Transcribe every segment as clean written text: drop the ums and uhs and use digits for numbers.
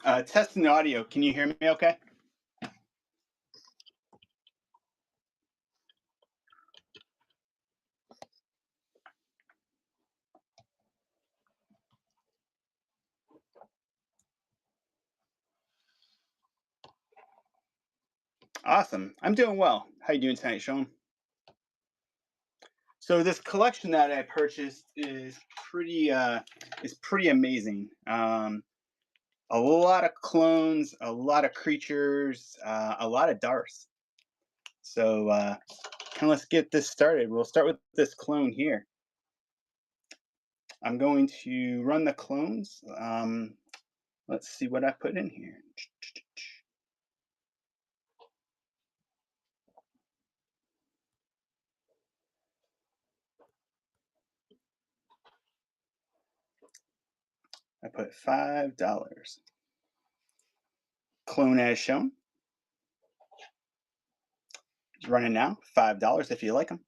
Testing the audio. Can you hear me okay? Awesome. I'm doing well. How you doing tonight, Sean? So this collection that I purchased is pretty amazing. A lot of clones, a lot of creatures, a lot of Darths. So let's get this started. We'll start with this clone here. I'm going to run the clones. Let's see what I put in here. I put $5. Clone as shown. It's running now. $5 if you like them.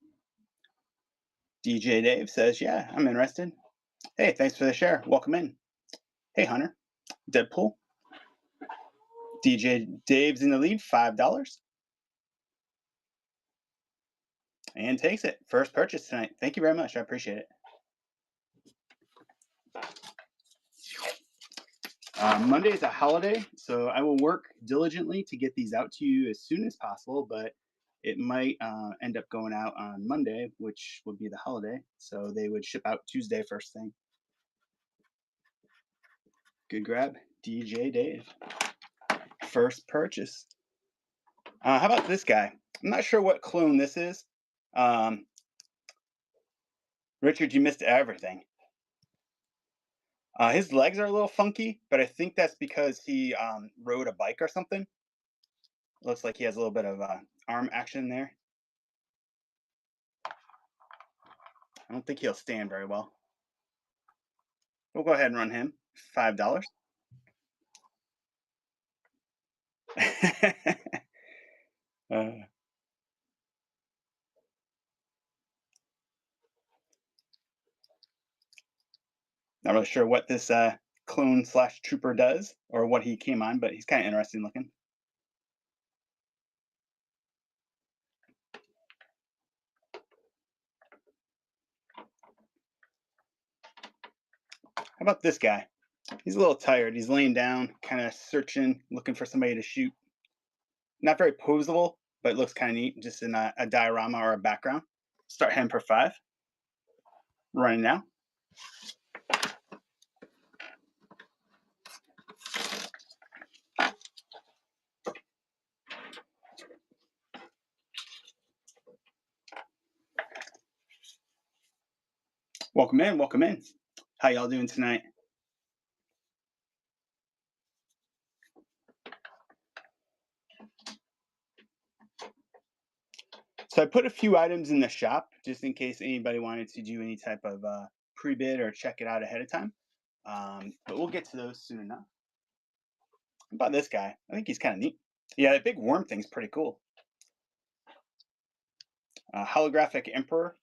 DJ Dave says, yeah, I'm interested. Hey, thanks for the share. Welcome in. Hey, Hunter. Deadpool. DJ Dave's in the lead, $5. And takes it. First purchase tonight. Thank you very much. I appreciate it. Monday is a holiday, so I will work diligently to get these out to you as soon as possible, but it might end up going out on Monday, which would be the holiday. So they would ship out Tuesday first thing. Good grab, DJ Dave. First purchase. How about this guy? I'm not sure what clone this is. Richard, you missed everything. His legs are a little funky, but I think that's because he rode a bike or something. Looks like he has a little bit of arm action there. I don't think he'll stand very well. We'll go ahead and run him. $5. Not really sure what this clone slash trooper does or what he came on, but he's kind of interesting looking. How about this guy? He's a little tired. He's laying down, kind of searching, looking for somebody to shoot. Not very posable, but it looks kind of neat, just in a diorama or a background. Start him for $5. Running now. Welcome in, welcome in. How y'all doing tonight? So I put a few items in the shop just in case anybody wanted to do any type of pre-bid or check it out ahead of time. But we'll get to those soon enough. How about this guy? I think he's kind of neat. Yeah, that big worm thing's pretty cool. Holographic Emperor.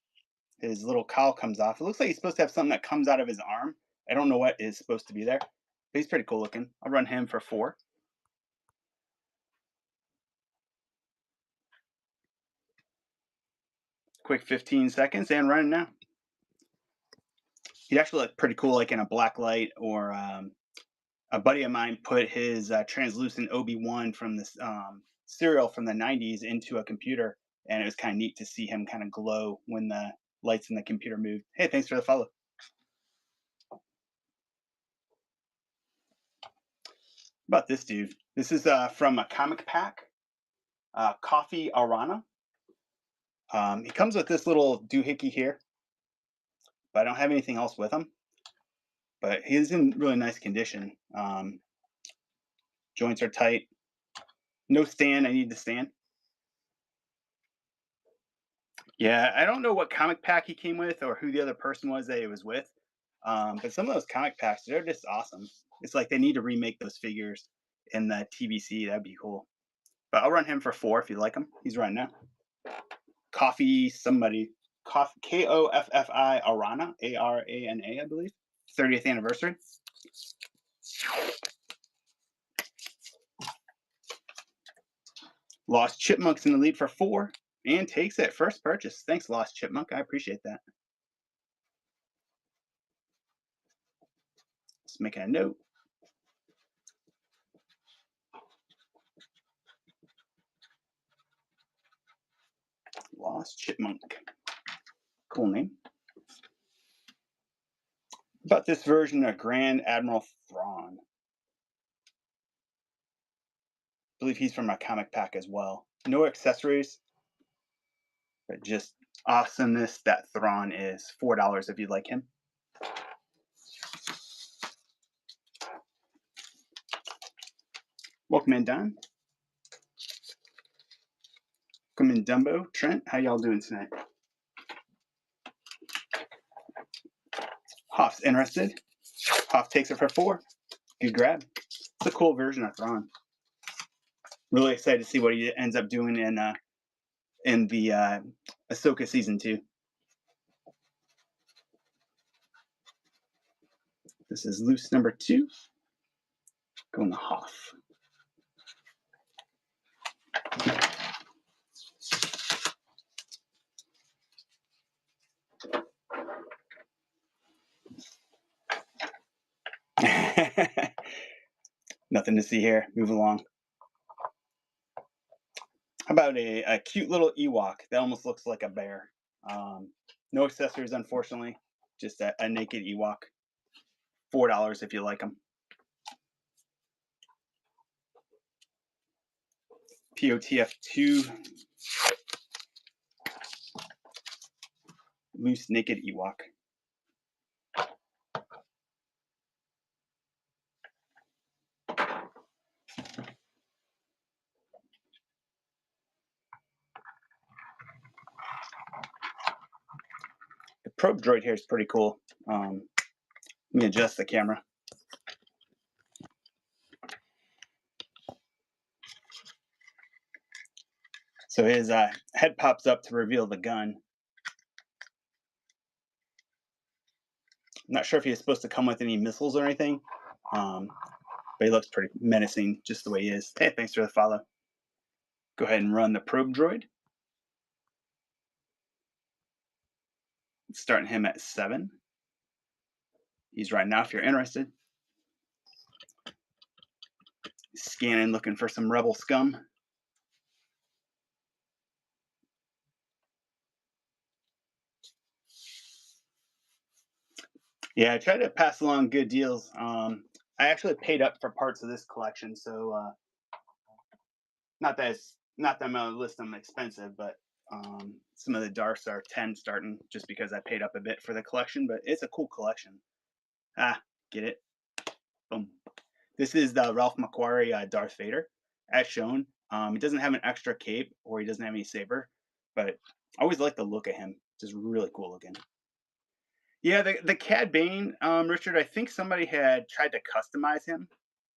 His little cowl comes off. It looks like he's supposed to have something that comes out of his arm. I don't know what is supposed to be there, but he's pretty cool looking. I'll run him for $4. Quick 15 seconds and running now. He actually looked pretty cool, like in a black light. Or a buddy of mine put his translucent Obi-Wan from this serial from the 90s into a computer, and it was kind of neat to see him kind of glow when the lights in the computer moved. Hey, thanks for the follow. About this dude. This is from a comic pack, Coffee Arana. He comes with this little doohickey here, but I don't have anything else with him. But he's in really nice condition. Joints are tight. No stand. I need the stand. Yeah, I don't know what comic pack he came with or who the other person was that he was with. But some of those comic packs, they're just awesome. It's like they need to remake those figures in the TVC. That'd be cool. But I'll run him for $4 if you like him. He's running now. Coffee somebody. Koffi Arana, Arana, I believe. 30th anniversary. Lost Chipmunk's in the lead for 4 and takes it. First purchase. Thanks, Lost Chipmunk. I appreciate that. Just making a note. Lost Chipmunk. Cool name. About this version of Grand Admiral Thrawn. I believe he's from a comic pack as well. No accessories, but just awesomeness that Thrawn is. $4 if you'd like him. Welcome in, Don. Welcome in, Dumbo. Trent, how y'all doing tonight? Hoff's interested. Hoff takes it for 4. Good grab. It's a cool version of Thrawn. Really excited to see what he ends up doing in the Ahsoka season 2. This is loose number 2. Going to Hoff. Nothing to see here. Move along. How about a cute little Ewok that almost looks like a bear? No accessories, unfortunately. Just a naked Ewok. $4 if you like them. POTF2. Loose naked Ewok. The probe droid here is pretty cool. Let me adjust the camera. So his head pops up to reveal the gun. I'm not sure if he's supposed to come with any missiles or anything, but he looks pretty menacing just the way he is. Hey, thanks for the follow. Go ahead and run the probe droid. Starting him at 7. He's right now if you're interested. Scanning, looking for some rebel scum. Yeah, I try to pass along good deals. I actually paid up for parts of this collection, so not that I'm gonna list them expensive, but some of the Darths are 10 starting just because I paid up a bit for the collection, but it's a cool collection. Ah, get it? Boom. This is the Ralph McQuarrie Darth Vader, as shown. He doesn't have an extra cape or he doesn't have any saber, but I always like the look of him. Just really cool looking. Yeah, the Cad Bane, Richard. I think somebody had tried to customize him.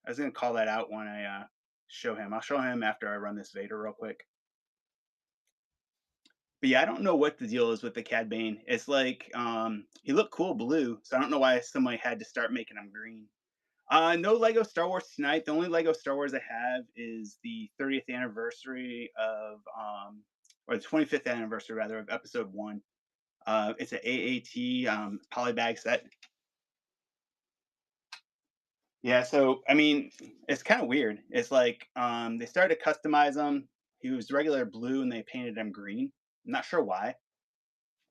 I was gonna call that out when I show him. I'll show him after I run this Vader real quick. But yeah, I don't know what the deal is with the Cad Bane. It's like he looked cool blue, so I don't know why somebody had to start making him green. No Lego Star Wars tonight. The only Lego Star Wars I have is the 30th anniversary of, or the 25th anniversary rather of Episode One. It's an AAT polybag set. Yeah, so I mean, it's kind of weird. It's like they started to customize him. He was regular blue, and they painted him green. I'm not sure why,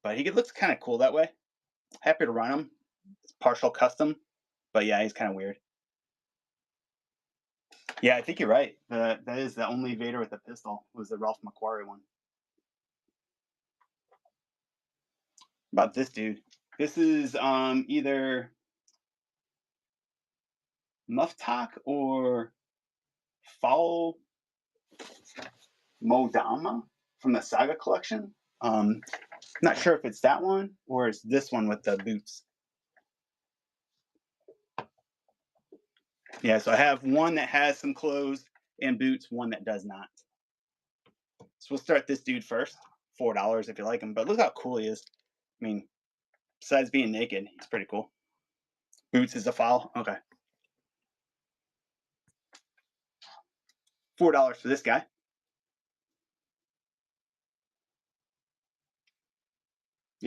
but he looks kind of cool that way. Happy to run him. It's partial custom, but yeah, he's kind of weird. Yeah, I think you're right. That is the only Vader with a pistol was the Ralph McQuarrie one. About this dude. This is either Muftak or Foul Modama from the Saga collection. Not sure if it's that one or it's this one with the boots. Yeah, so I have one that has some clothes and boots, one that does not. So we'll start this dude first. $4 if you like him. But look how cool he is. I mean, besides being naked, he's pretty cool. Boots is a foul. Okay. $4 for this guy.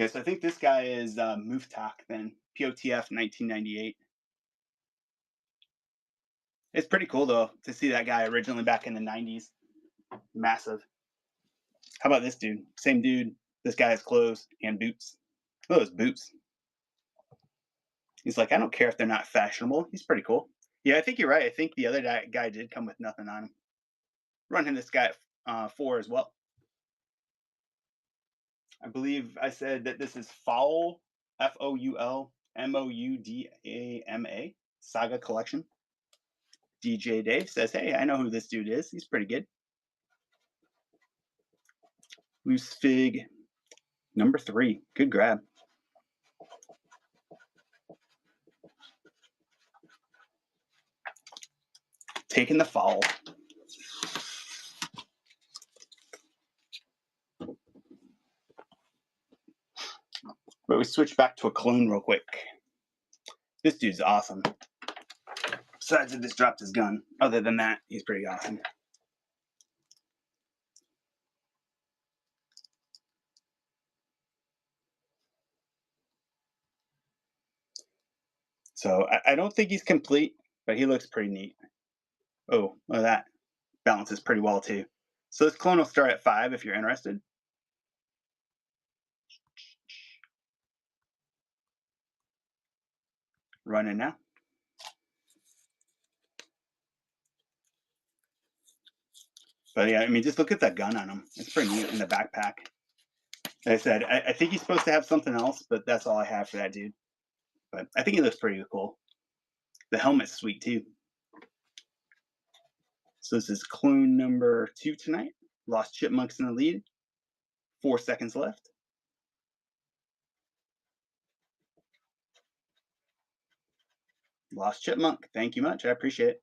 Yes, I think this guy is Muftak then. POTF 1998. It's pretty cool though to see that guy originally back in the 90s. Massive. How about this dude? Same dude. This guy has clothes and boots. Look at those boots. He's like, I don't care if they're not fashionable. He's pretty cool. Yeah, I think you're right. I think the other guy did come with nothing on him. Run him this guy at 4 as well. I believe I said that this is Foul, FOULMOUDAMA Saga Collection. DJ Dave says, hey, I know who this dude is. He's pretty good. Loose Fig, number 3. Good grab. Taking the foul. But we switch back to a clone real quick. This dude's awesome. Besides, it just dropped his gun. Other than that, he's pretty awesome. So I don't think he's complete, but he looks pretty neat. Oh, look at that. Balances pretty well too. So this clone will start at 5 if you're interested. Running now. But yeah, I mean, just look at that gun on him. It's pretty neat in the backpack. Like I said, I think he's supposed to have something else, but that's all I have for that dude. But I think he looks pretty cool. The helmet's sweet too. So this is clone number 2 tonight. Lost Chipmunks in the lead. 4 seconds left. Lost Chipmunk. Thank you much. I appreciate it.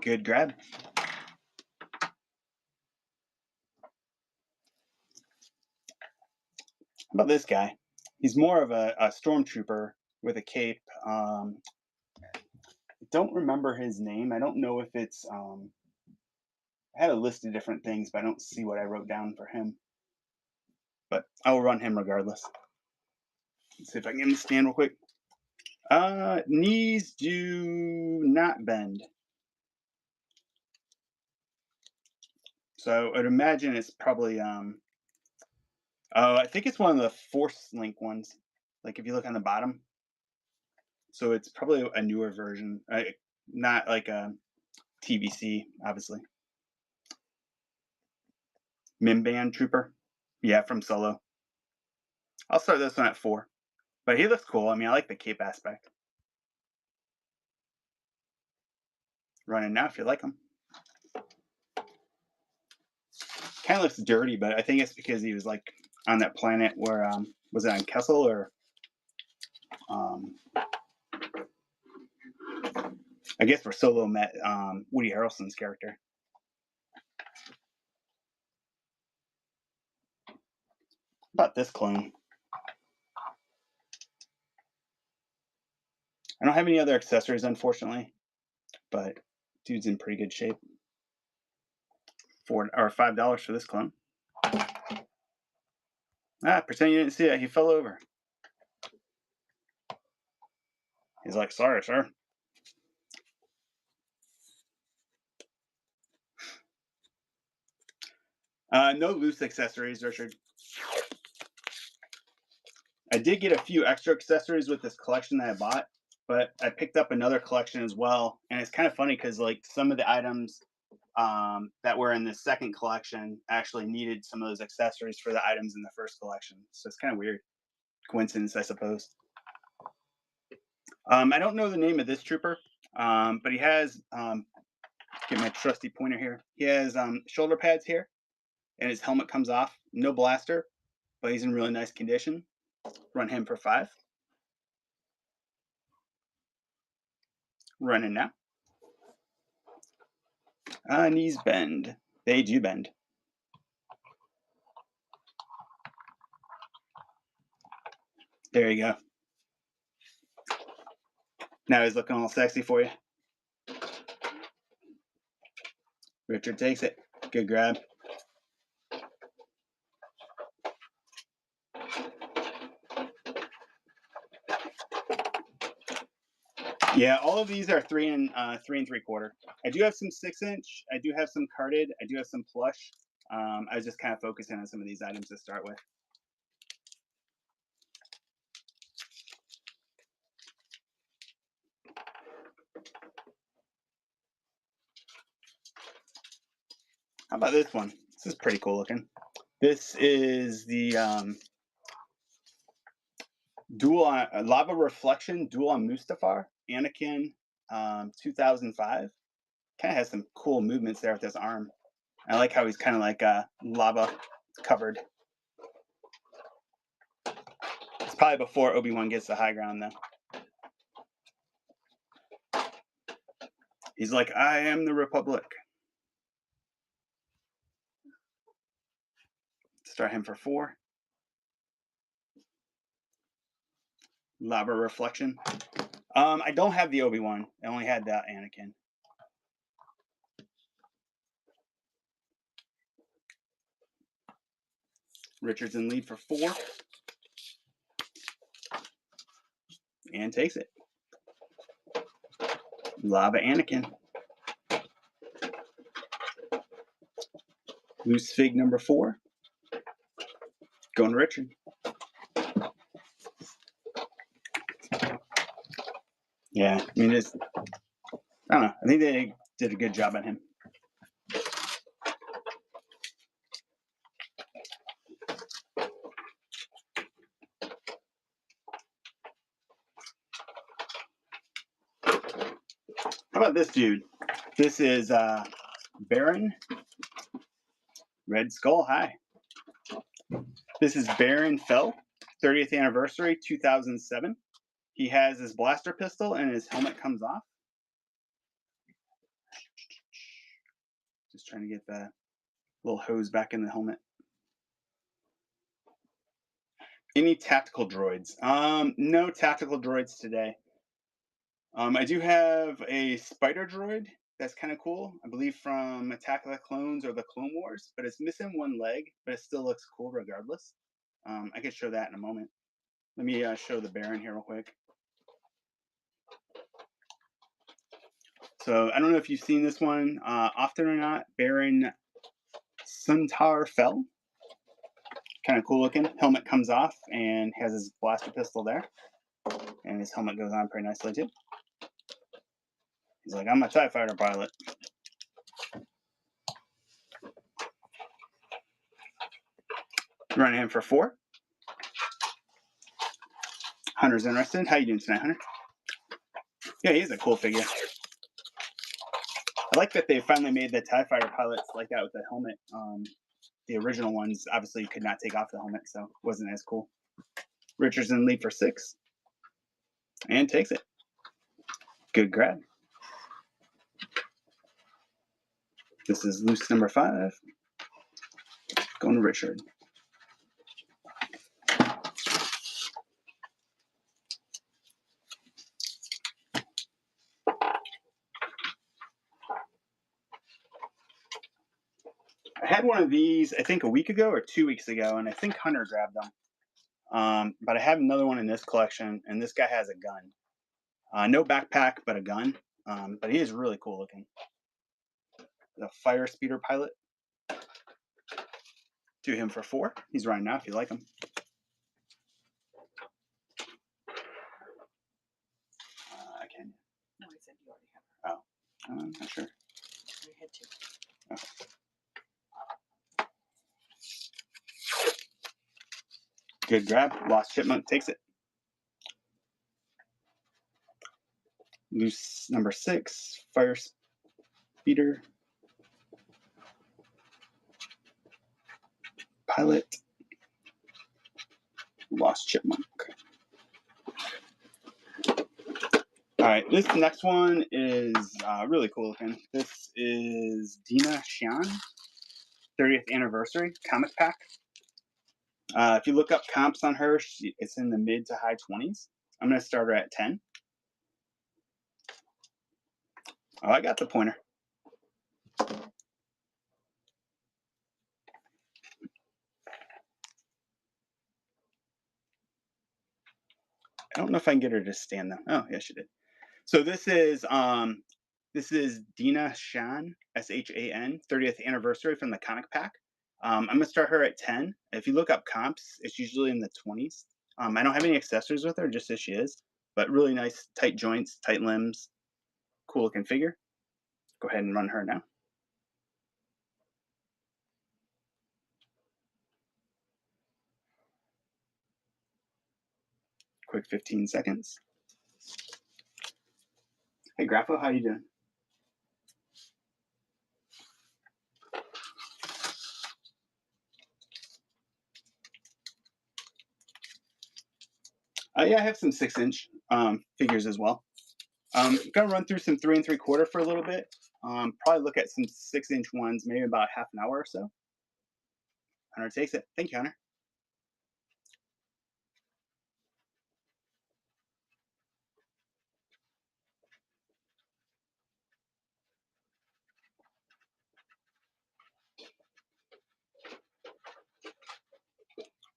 Good grab. How about this guy? He's more of a stormtrooper with a cape. I don't remember his name. I don't know if it's. I had a list of different things, but I don't see what I wrote down for him. But I will run him regardless. Let's see if I can get him to stand real quick. Knees do not bend. So I'd imagine it's probably I think it's one of the Force Link ones. Like if you look on the bottom. So it's probably a newer version, not like a TVC, obviously. Mimban Trooper, yeah, from Solo. I'll start this one at 4, but he looks cool. I mean, I like the cape aspect. Running now if you like him. Kind of looks dirty, but I think it's because he was like on that planet where was it on Kessel or I guess where Solo met Woody Harrelson's character. About this clone. I don't have any other accessories, unfortunately, but dude's in pretty good shape. $5 for this clone. Pretend you didn't see that. He fell over. He's like, sorry, sir. No loose accessories, Richard. I did get a few extra accessories with this collection that I bought, but I picked up another collection as well. And it's kind of funny because like some of the items that were in the second collection actually needed some of those accessories for the items in the first collection. So it's kind of weird. Coincidence, I suppose. I don't know the name of this trooper, but he has, get my trusty pointer here. He has shoulder pads here, and his helmet comes off. No blaster, but he's in really nice condition. Run him for 5. Running now. Knees bend. They do bend. There you go. Now he's looking all sexy for you. Richard takes it. Good grab. Yeah, all of these are 3 3/4. I do have some 6 inch. I do have some carded. I do have some plush. I was just kind of focusing on some of these items to start with. How about this one? This is pretty cool looking. This is the dual on lava reflection dual on Mustafar Anakin 2005. Kind of has some cool movements there with his arm. I like how he's kind of like lava covered. It's probably before Obi-Wan gets the high ground though. He's like, I am the Republic. Start him for 4. Lava reflection. I don't have the Obi-Wan. I only had that Anakin. Richard's in lead for 4. And takes it. Lava Anakin. Loose fig number 4. Going to Richard. Yeah, I mean, it's, I don't know. I think they did a good job on him. How about this dude? This is Baron Red Skull High. This is Baron Fell, 30th anniversary, 2007. He has his blaster pistol and his helmet comes off. Just trying to get the little hose back in the helmet. Any tactical droids? No tactical droids today. I do have a spider droid that's kind of cool. I believe from Attack of the Clones or the Clone Wars, but it's missing one leg, but it still looks cool regardless. I can show that in a moment. Let me show the Baron here real quick. So I don't know if you've seen this one often or not. Baron Suntar Fell. Kind of cool looking. Helmet comes off and has his blaster pistol there. And his helmet goes on pretty nicely too. He's like, I'm a TIE fighter pilot. Running him for 4. Hunter's interested. How you doing tonight, Hunter? Yeah, he's a cool figure. I like that they finally made the TIE fighter pilots like that with the helmet. The original ones obviously could not take off the helmet, so it wasn't as cool. Richard's in lead for 6. And takes it. Good grab. This is loose number 5. Going to Richard. I had one of these, I think a week ago or 2 weeks ago, and I think Hunter grabbed them. But I have another one in this collection, and this guy has a gun. No backpack, but a gun. But he is really cool looking. The fire speeder pilot. Do him for 4. He's running now if you like him. I can. No, I said you already have her. Oh, I'm not sure. You had to. Oh. Good grab. Lost Chipmunk takes it. Loose number 6. Fire speeder. Pilot. Lost Chipmunk. All right, this next one is really cool looking. This is Dina Xian, 30th anniversary comic pack. If you look up comps on her, it's in the mid to high 20s. I'm going to start her at 10. Oh, I got the pointer. don't know if I can get her to stand though. Oh, yeah, she did. So this is Dina Shan, Shan, 30th anniversary from the comic pack. I'm gonna start her at 10. If you look up comps, it's usually in the 20s. I don't have any accessories with her, just as she is, but really nice, tight joints, tight limbs, cool looking figure. Go ahead and run her now. Quick 15 seconds. Hey, Grapho, how you doing? Yeah, I have some 6-inch figures as well. Gonna run through some 3 3/4 for a little bit. Probably look at some 6-inch ones, maybe about half an hour or so. Hunter takes it. Thank you, Hunter.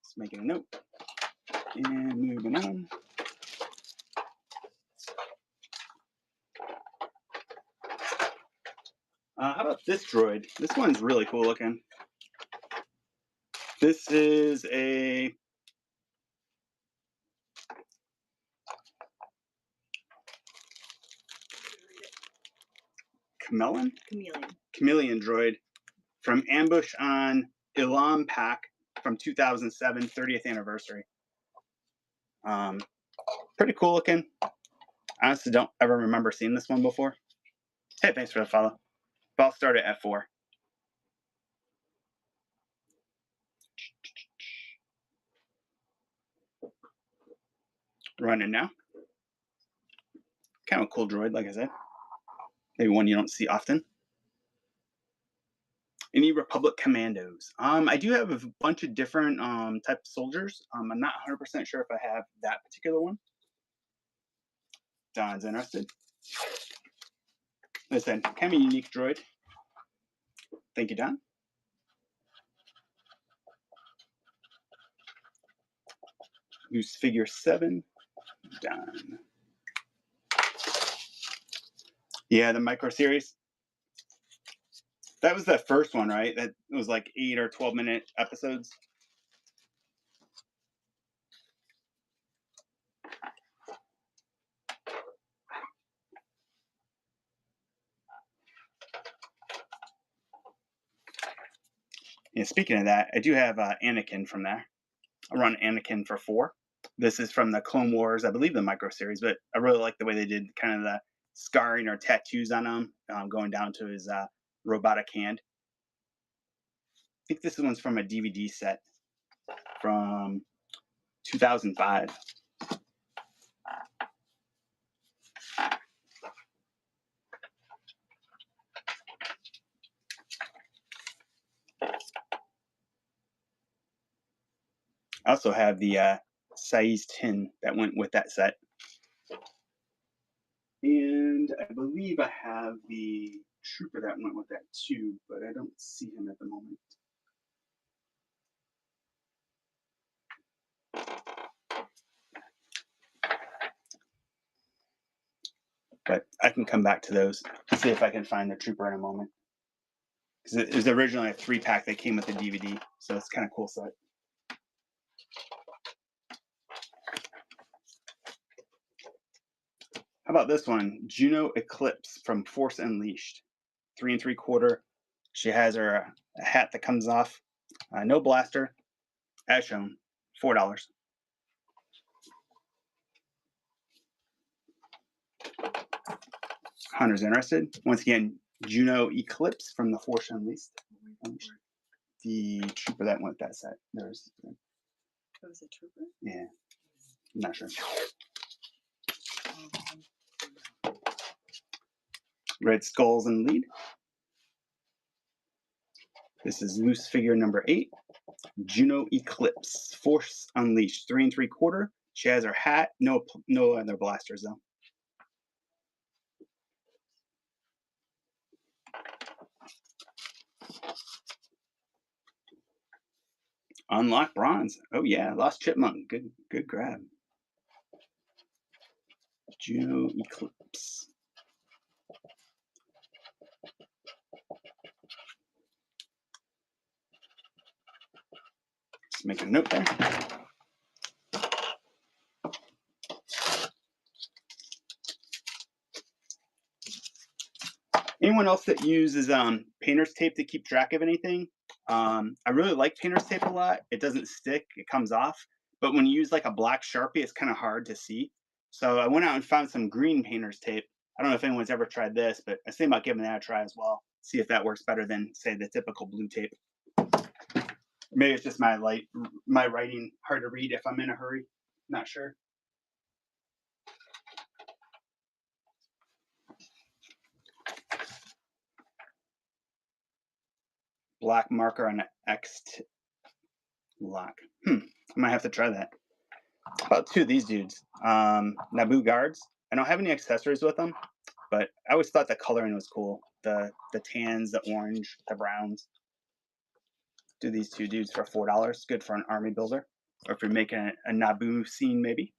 Just making a note and moving on. How about this droid? This one's really cool looking. This is a chameleon droid from Ambush on Ilam pack from 2007, 30th anniversary. Pretty cool looking. Honestly, don't ever remember seeing this one before. Hey, thanks for the follow. But I'll start at F4. Running now. Kind of a cool droid, like I said. Maybe one you don't see often. Any Republic Commandos? I do have a bunch of different type of soldiers. I'm not 100% sure if I have that particular one. Don's interested. Listen, kind of a unique droid. Thank you, Don. Use figure 7. Don. Yeah, the micro series. That was the first one, right? That was like 8 or 12-minute episodes. Yeah, speaking of that, I do have Anakin from there. I run Anakin for 4. This is from the Clone Wars, I believe the micro series, but I really like the way they did kind of the scarring or tattoos on him, going down to his robotic hand. I think this one's from a DVD set from 2005. I also have the size tin that went with that set. And I believe I have the trooper that went with that too, but I don't see him at the moment. But I can come back to those, see if I can find the trooper in a moment. Because it was originally a 3-pack that came with the DVD, so it's kind of cool set. How about this one? Juno Eclipse from Force Unleashed. 3 3/4. She has her a hat that comes off. No blaster, as shown. $4. Hunter's interested. Once again, Juno Eclipse from the Force Unleashed. The trooper that went that set. There's. It was a trooper? Yeah. I'm not sure. Red Skulls in lead. This is loose figure number 8. Juno Eclipse, Force Unleashed, 3 3/4. She has her hat, no other blasters though. Unlock bronze. Oh yeah, Lost Chipmunk. Good grab. Juno Eclipse. Just make a note there. Anyone else that uses painter's tape to keep track of anything? I really like painter's tape a lot. It doesn't stick, it comes off. But when you use like a black Sharpie, it's kind of hard to see. So I went out and found some green painter's tape. I don't know if anyone's ever tried this, but I was thinking about giving that a try as well. See if that works better than, say, the typical blue tape. Maybe it's just my writing hard to read if I'm in a hurry. Not sure. Black marker on X lock. I might have to try that. About two of these dudes. Naboo guards. I don't have any accessories with them, but I always thought the coloring was cool. The tans, the orange, the browns. Do these two dudes for $4. Good for an army builder, or if you're making a Naboo scene, maybe.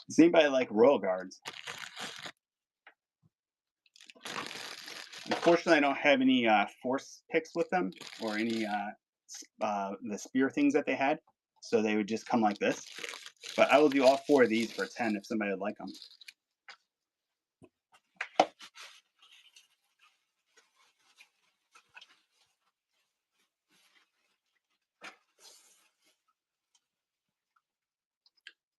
Does anybody like royal guards? Unfortunately, I don't have any force picks with them or any the spear things that they had, so they would just come like this. But I will do all four of these for 10 if somebody would like them.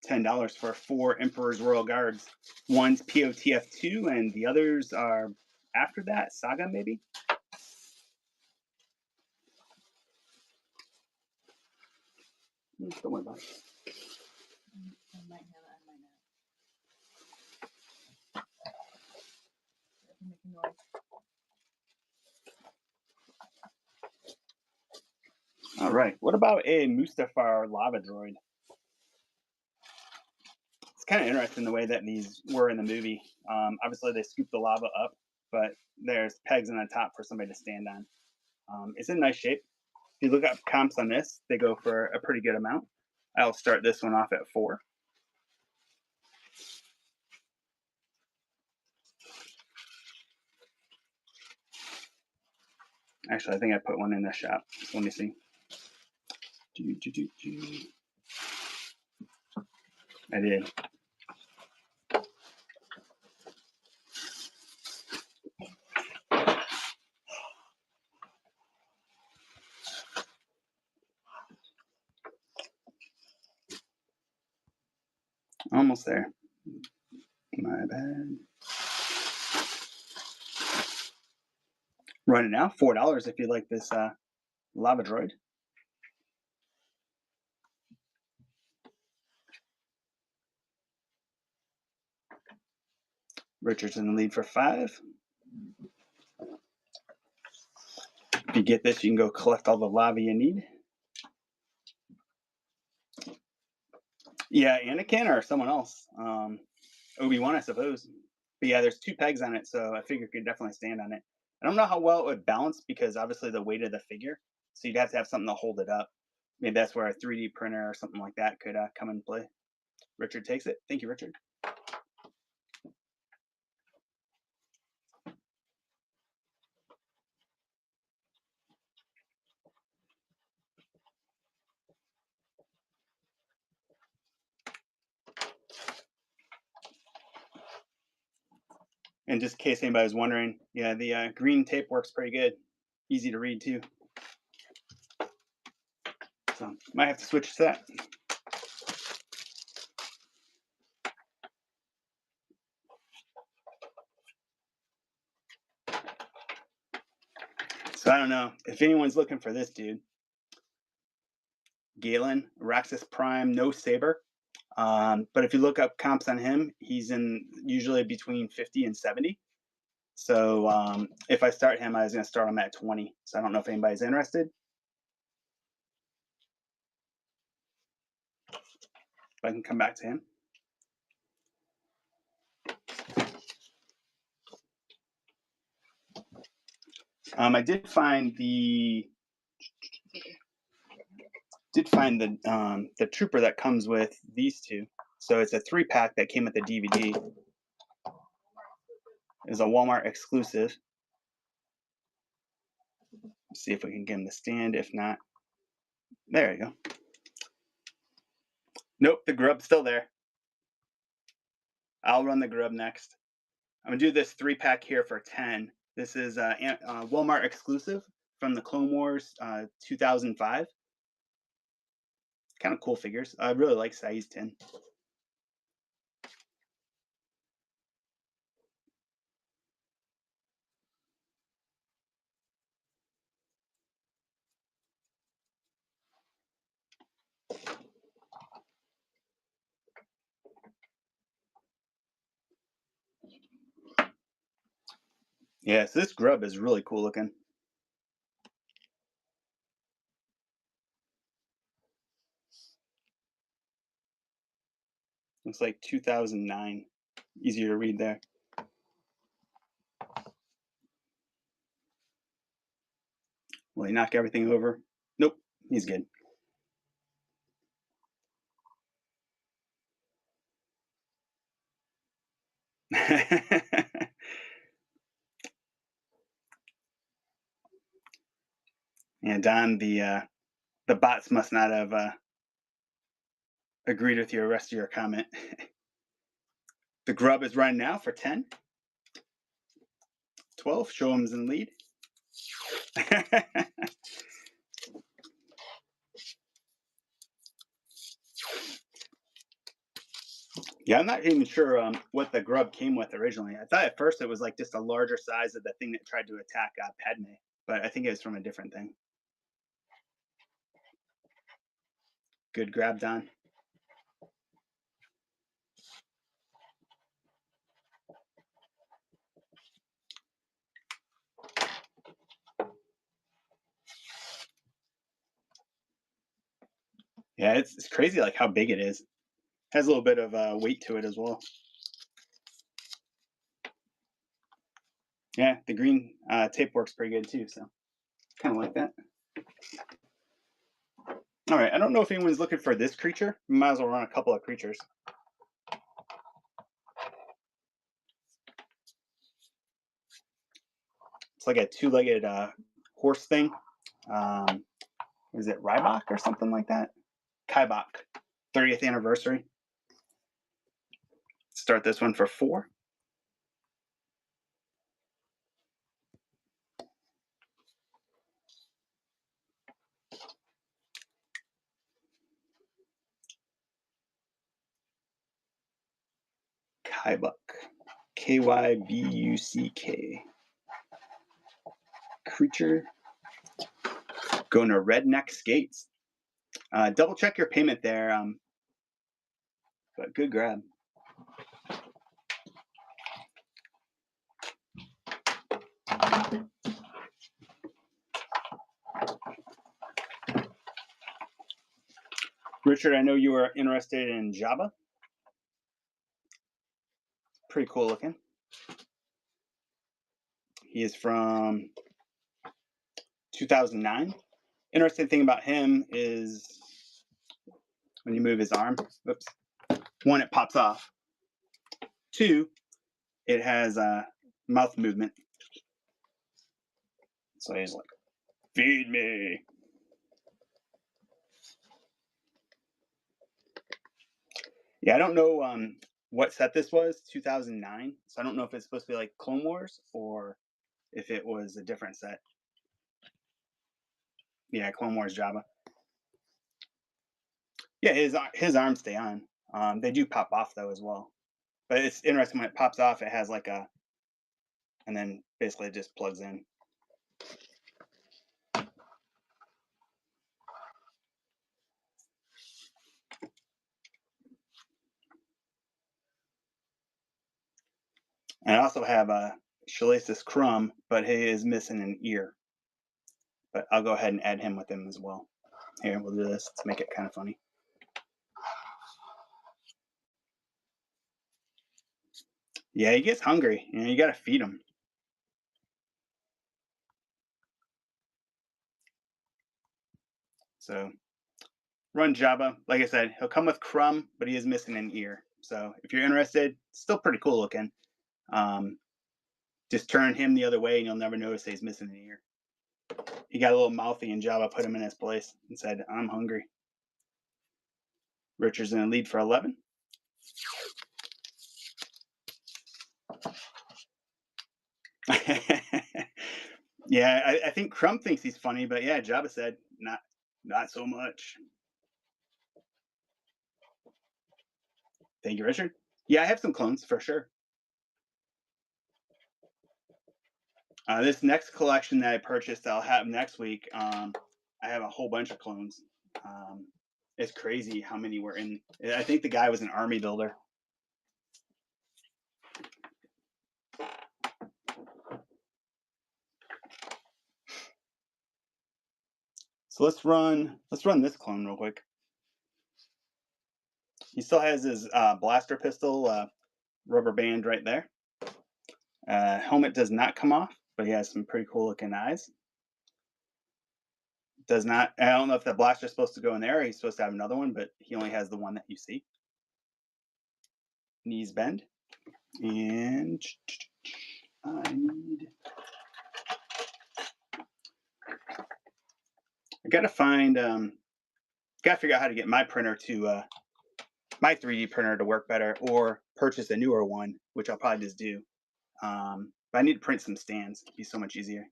$10 for 4 Emperor's Royal Guards. One's POTF2 and the others are after that, Saga maybe? Don't worry about it. I might have it, I might not. It can make a noise. All right. What about a Mustafar lava droid? It's kind of interesting the way that these were in the movie. Obviously, they scoop the lava up, but there's pegs on the top for somebody to stand on. It's in nice shape. If you look up comps on this, they go for a pretty good amount. I'll start this one off at 4. Actually, I think I put one in the shop. So let me see. I did. Almost there. My bad. Running now, $4 if you like this lava droid. Richard's in the lead for 5. If you get this, you can go collect all the lava you need. Yeah, Anakin or someone else. Obi-Wan, I suppose. But yeah, there's 2 pegs on it, so I figure it could definitely stand on it. I don't know how well it would balance because obviously the weight of the figure. So you'd have to have something to hold it up. Maybe that's where a 3D printer or something like that could come in play. Richard takes it. Thank you, Richard. And just in case anybody was wondering, yeah, the green tape works pretty good. Easy to read too. So might have to switch to that. So I don't know if anyone's looking for this dude. Galen, Raxus Prime, no saber. But if you look up comps on him, he's in usually between 50 and 70. So if I start him, I was going to start him at 20. So I don't know if anybody's interested. But I can come back to him. I did find the trooper that comes with these two. So it's a 3-pack that came with the DVD. It's a Walmart exclusive. Let's see if we can get him to stand. If not, there you go. Nope, the grub's still there. I'll run the grub next. I'm gonna do this 3-pack here for 10. This is Walmart exclusive from the Clone Wars 2005. Kind of cool figures. I really like size 10. Yeah, so this grub is really cool looking. Looks like 2009. Easier to read there. Will he knock everything over? Nope, he's good. And Don, the bots must not have agreed with your rest of your comment. The grub is running now for 10. 12, show him's in lead. Yeah, I'm not even sure what the grub came with originally. I thought at first it was like just a larger size of the thing that tried to attack Padme, but I think it was from a different thing. Good grab, Don. Yeah, it's crazy like how big it is. Has a little bit of weight to it as well. Yeah, the green tape works pretty good too, so kind of like that. All right, I don't know if anyone's looking for this creature. Might as well run a couple of creatures. It's like a 2-legged horse thing. Is it Rybok or something like that? Kaibok, 30th anniversary. Start this one for 4. Kybuck. Kybuck. Creature. Going to Redneck Skates. Double check your payment there. But good grab. Richard, I know you were interested in Jabba. Pretty cool looking. He is from 2009. Interesting thing about him is when you move his arm, oops, 1, it pops off. 2, it has mouth movement. So he's like, feed me. Yeah, I don't know what set this was, 2009. So I don't know if it's supposed to be like Clone Wars or if it was a different set. Yeah, Clone Wars Jabba. Yeah, his arms stay on. They do pop off though as well. But it's interesting when it pops off, it has like a, and then basically it just plugs in. And I also have Shalaceous Crumb, but he is missing an ear. But I'll go ahead and add him with him as well. Here, we'll do this to make it kind of funny. Yeah, he gets hungry. You know, you got to feed him. So run Jabba. Like I said, he'll come with Crumb, but he is missing an ear. So if you're interested, still pretty cool looking. Um, just turn him the other way, and you'll never notice that he's missing an ear. He got a little mouthy, and Jabba put him in his place and said, "I'm hungry." Richard's in the lead for 11. Yeah, I think Crumb thinks he's funny, but yeah, Jabba said not so much. Thank you, Richard. Yeah, I have some clones for sure. This next collection that I purchased, I'll have next week. I have a whole bunch of clones. Um, it's crazy how many were in. I think the guy was an army builder. So let's run this clone real quick. He still has his blaster pistol rubber band right there. Helmet does not come off, but he has some pretty cool looking eyes. Does not. I don't know if the blaster's supposed to go in there. Or he's supposed to have another one, but he only has the one that you see. Knees bend, and I need. I gotta find. Gotta figure out how to get my printer to my 3D printer to work better, or purchase a newer one, which I'll probably just do. But I need to print some stands. It'd be so much easier.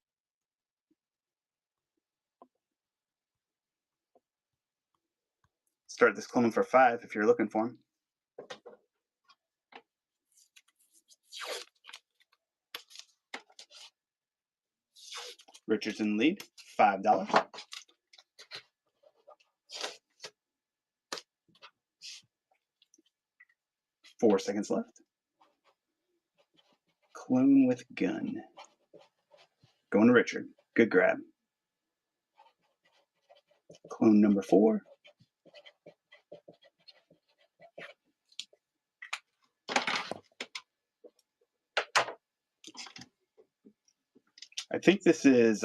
Start this clone for 5 if you're looking for them. Richardson lead, $5. 4 seconds left. Clone with gun. Going to Richard. Good grab. Clone number 4. I think this is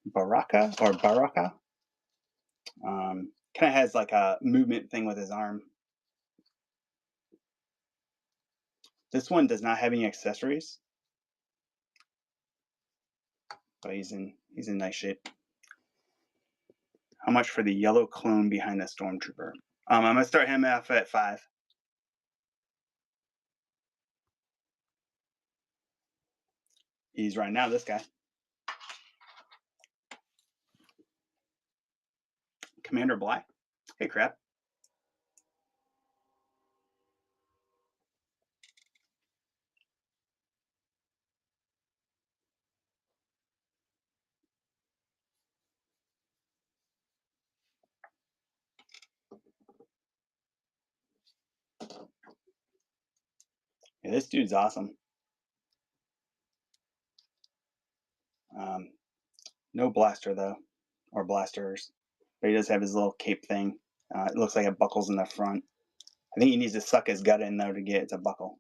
Baraka or Baraka. Kind of has like a movement thing with his arm. This one does not have any accessories, but he's in nice shape. How much for the yellow clone behind the stormtrooper? I'm gonna start him off at 5. He's right now this guy. Commander Black. Hey, crap. Yeah, this dude's awesome. No blaster though, or blasters, but he does have his little cape thing. It looks like it buckles in the front. I think he needs to suck his gut in though to get it to buckle.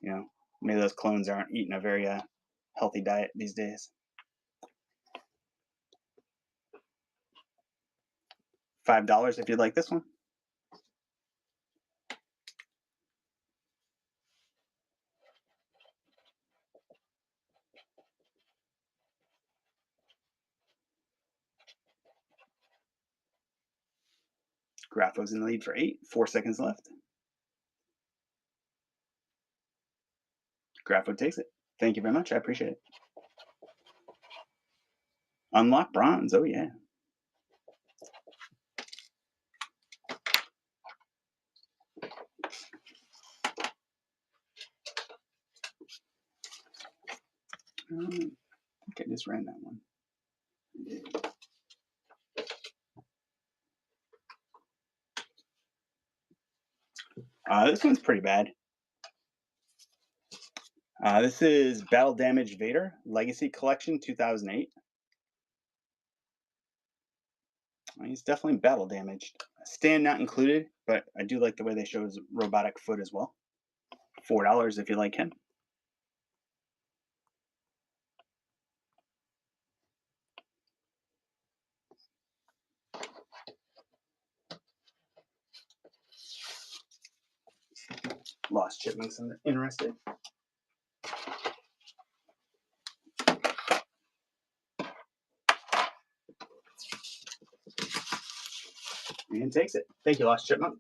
You know, maybe those clones aren't eating a very healthy diet these days. $5 if you'd like this one. Grapho's in the lead for 8. 4 seconds left. Grapho takes it. Thank you very much. I appreciate it. Unlock bronze. Oh yeah. I think I just ran that one. This one's pretty bad. This is Battle Damage Vader Legacy Collection 2008. He's definitely battle damaged. Stand not included, but I do like the way they show his robotic foot as well. $4 if you like him. Lost Chipmunks interested. And takes it. Thank you, Lost Chipmunk.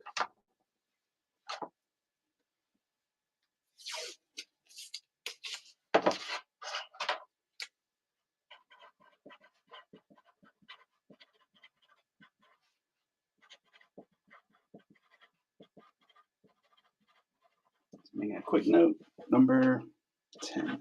Making a quick note. Number 10.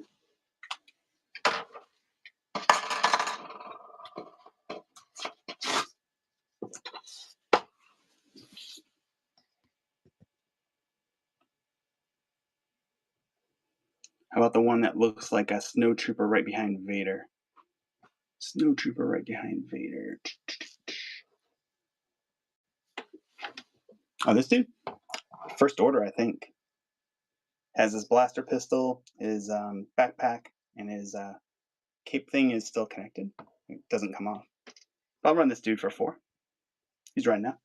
How about the one that looks like a snow trooper right behind Vader? Snow trooper right behind Vader. Oh, this dude? First Order, I think. Has his blaster pistol, his backpack, and his cape thing is still connected. It doesn't come off. I'll run this dude for 4. He's running now.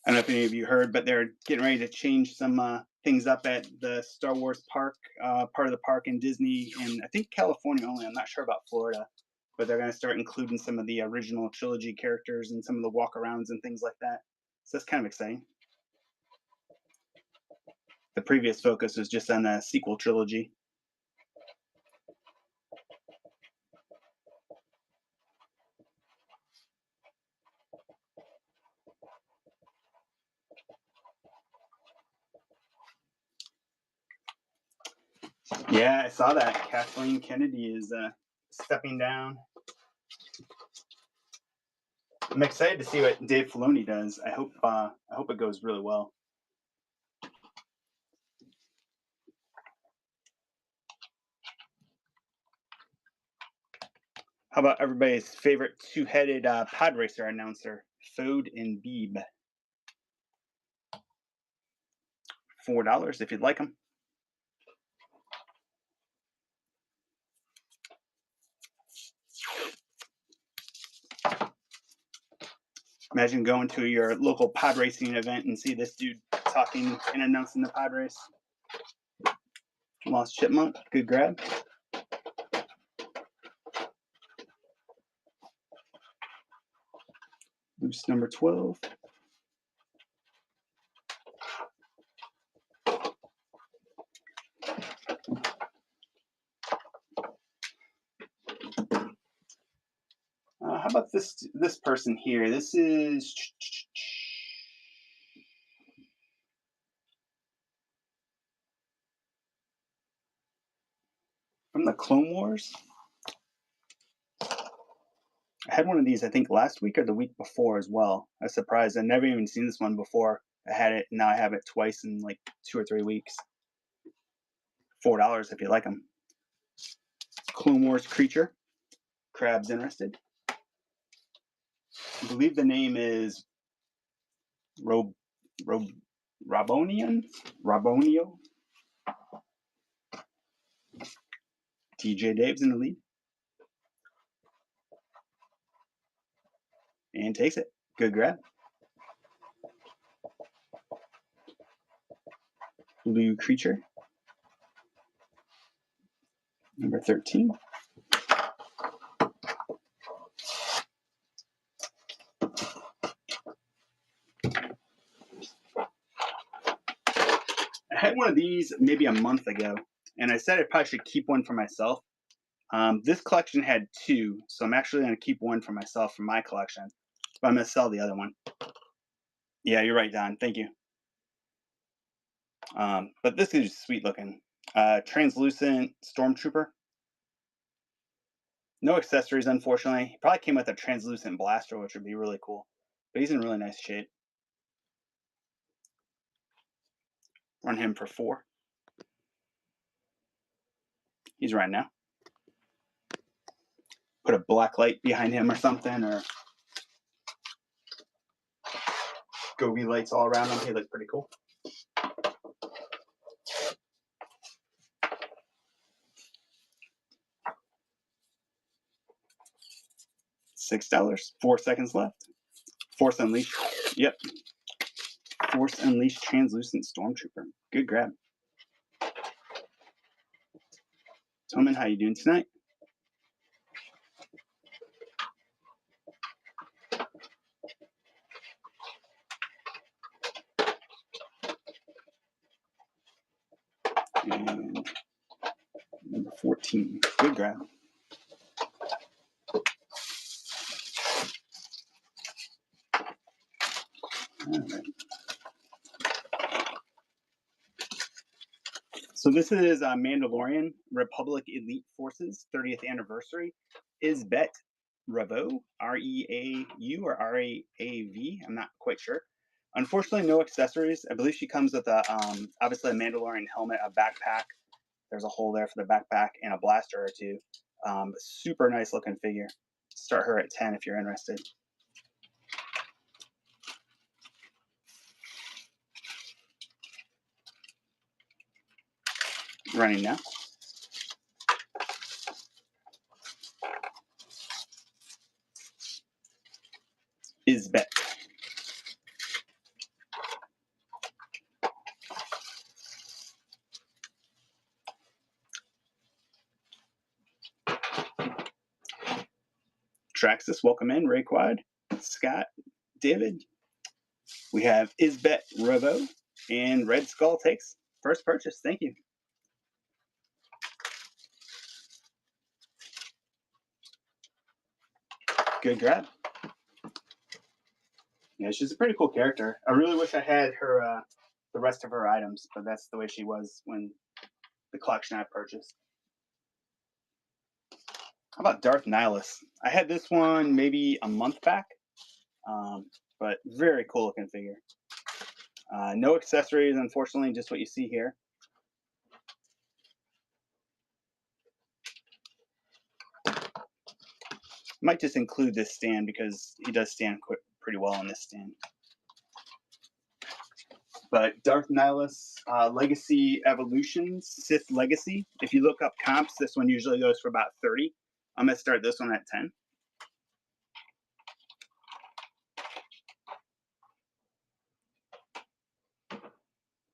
I don't know if any of you heard, but they're getting ready to change some things up at the Star Wars park, part of the park in Disney, and I think California only. I'm not sure about Florida, but they're going to start including some of the original trilogy characters and some of the walkarounds and things like that. So that's kind of exciting. The previous focus was just on the sequel trilogy. Yeah, I saw that. Kathleen Kennedy is stepping down. I'm excited to see what Dave Filoni does. I hope it goes really well. How about everybody's favorite two-headed pod racer announcer, Fode and Beeb? $4 if you'd like them. Imagine going to your local pod racing event and see this dude talking and announcing the pod race. Lost Chipmunk, good grab. Boost number 12. How about this person here? This is from the Clone Wars. I had one of these, I think, last week or the week before as well. I was surprised. I'd never even seen this one before. I had it, now I have it twice in like 2 or 3 weeks. $4 if you like them. Clone Wars creature. Crab's interested. I believe the name is Rabonian? Rabonio? TJ Dave's in the lead. And takes it. Good grab. Blue creature. Number 13. I had one of these maybe a month ago, and I said I probably should keep one for myself. This collection had 2, so I'm actually going to keep one for myself for my collection, but I'm going to sell the other one. Yeah, you're right, Don. Thank you. But this is sweet looking. Translucent Stormtrooper. No accessories, unfortunately. He probably came with a translucent blaster, which would be really cool. But he's in really nice shape. Run him for 4. He's running now. Put a black light behind him or something, or goby lights all around him. He looks pretty cool. $6. 4 seconds left. Force Unleashed. Yep. Force Unleashed Translucent Stormtrooper. Good grab. Toman, how you doing tonight? And number 14. Good grab. All right. So this is Mandalorian Republic Elite Forces 30th anniversary. Isbet Revo, R-E-A-U or R-A-A-V. I'm not quite sure. Unfortunately, no accessories. I believe she comes with a obviously a Mandalorian helmet, a backpack. There's a hole there for the backpack and a blaster or two. Super nice looking figure. Start her at 10 if you're interested. Running now. Isbet. Traxxas, welcome in. Rayquad, Scott, David. We have Isbet Revo and Red Skull takes first purchase. Thank you. Good grab. Yeah, she's a pretty cool character. I really wish I had her, the rest of her items, but that's the way she was when the collection I purchased. How about Darth Nihilus? I had this one maybe a month back, but very cool looking figure. No accessories, unfortunately, just what you see here. Might just include this stand because he does stand pretty well on this stand. But Darth Nihilus Legacy Evolutions, Sith Legacy. If you look up comps, this one usually goes for about 30. I'm going to start this one at 10.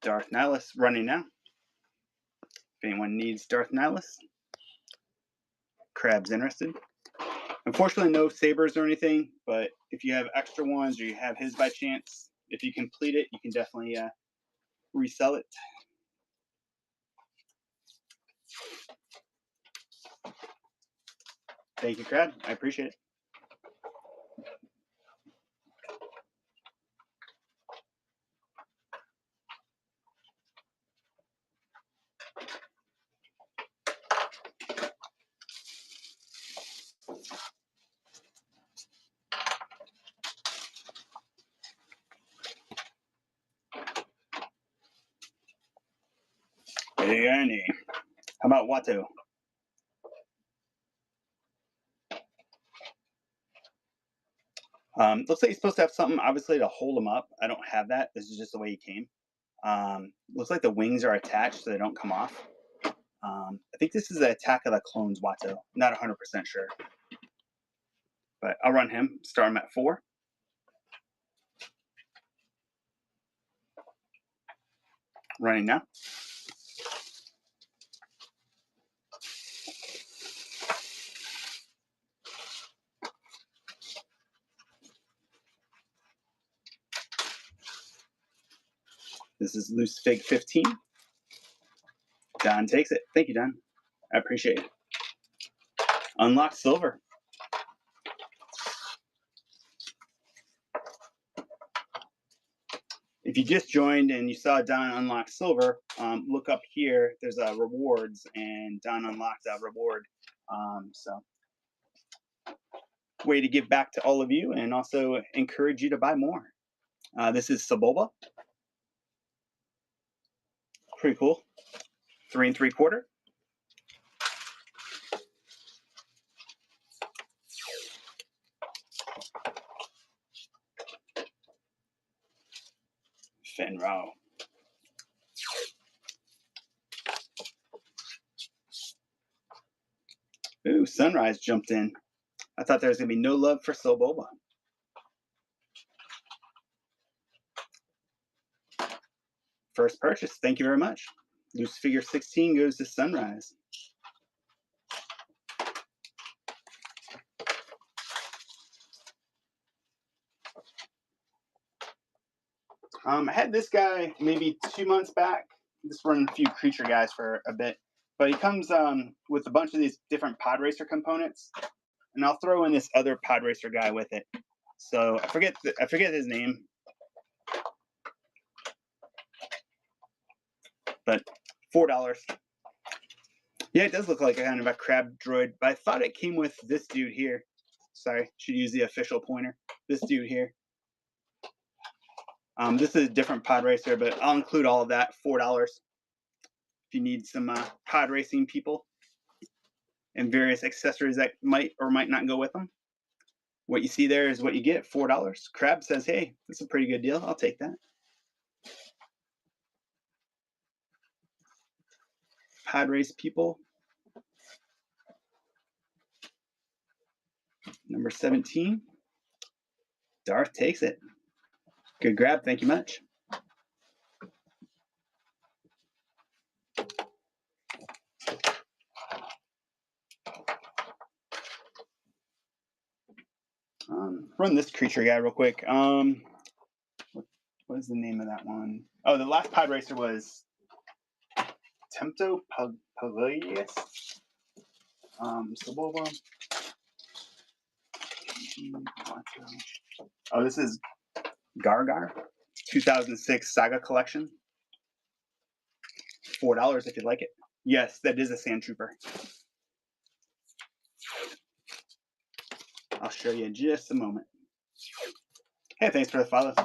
Darth Nihilus running now. If anyone needs Darth Nihilus. Crab's interested. Unfortunately, no sabers or anything, but if you have extra ones or you have his by chance, if you complete it, you can definitely resell it. Thank you, Crab. I appreciate it. Hey, Annie. How about Watto? Looks like he's supposed to have something, obviously, to hold him up. I don't have that. This is just the way he came. Looks like the wings are attached so they don't come off. I think this is the Attack of the Clones Watto. Not 100% sure. But I'll run him. Start him at 4. Running now. This is Loose Fig 15. Don takes it. Thank you, Don. I appreciate it. Unlock Silver. If you just joined and you saw Don unlock Silver, look up here. There's rewards, and Don unlocked a reward. So, way to give back to all of you and also encourage you to buy more. This is Saboba. Pretty cool. 3 3/4. Finro. Ooh, Sunrise jumped in. I thought there was going to be no love for Soboba. First purchase. Thank you very much. Loose figure 16 goes to Sunrise. I had this guy maybe 2 months back. Just running a few creature guys for a bit. But he comes with a bunch of these different pod racer components. And I'll throw in this other pod racer guy with it. So I forget his name. But $4. Yeah, it does look like a kind of a crab droid, but I thought it came with this dude here. Sorry, should use the official pointer. This dude here. This is a different pod racer, but I'll include all of that, $4. If you need some pod racing people and various accessories that might or might not go with them. What you see there is what you get, $4. Crab says, hey, that's a pretty good deal. I'll take that. Pod race people. Number 17. Darth takes it. Good grab. Thank you much. Run this creature guy real quick. What is the name of that one? Oh, the last pod racer was Tempto Pagalius. Oh, this is Gargar, 2006 Saga Collection. $4 if you'd like it. Yes, that is a Sand Trooper. I'll show you in just a moment. Hey, thanks for the follow.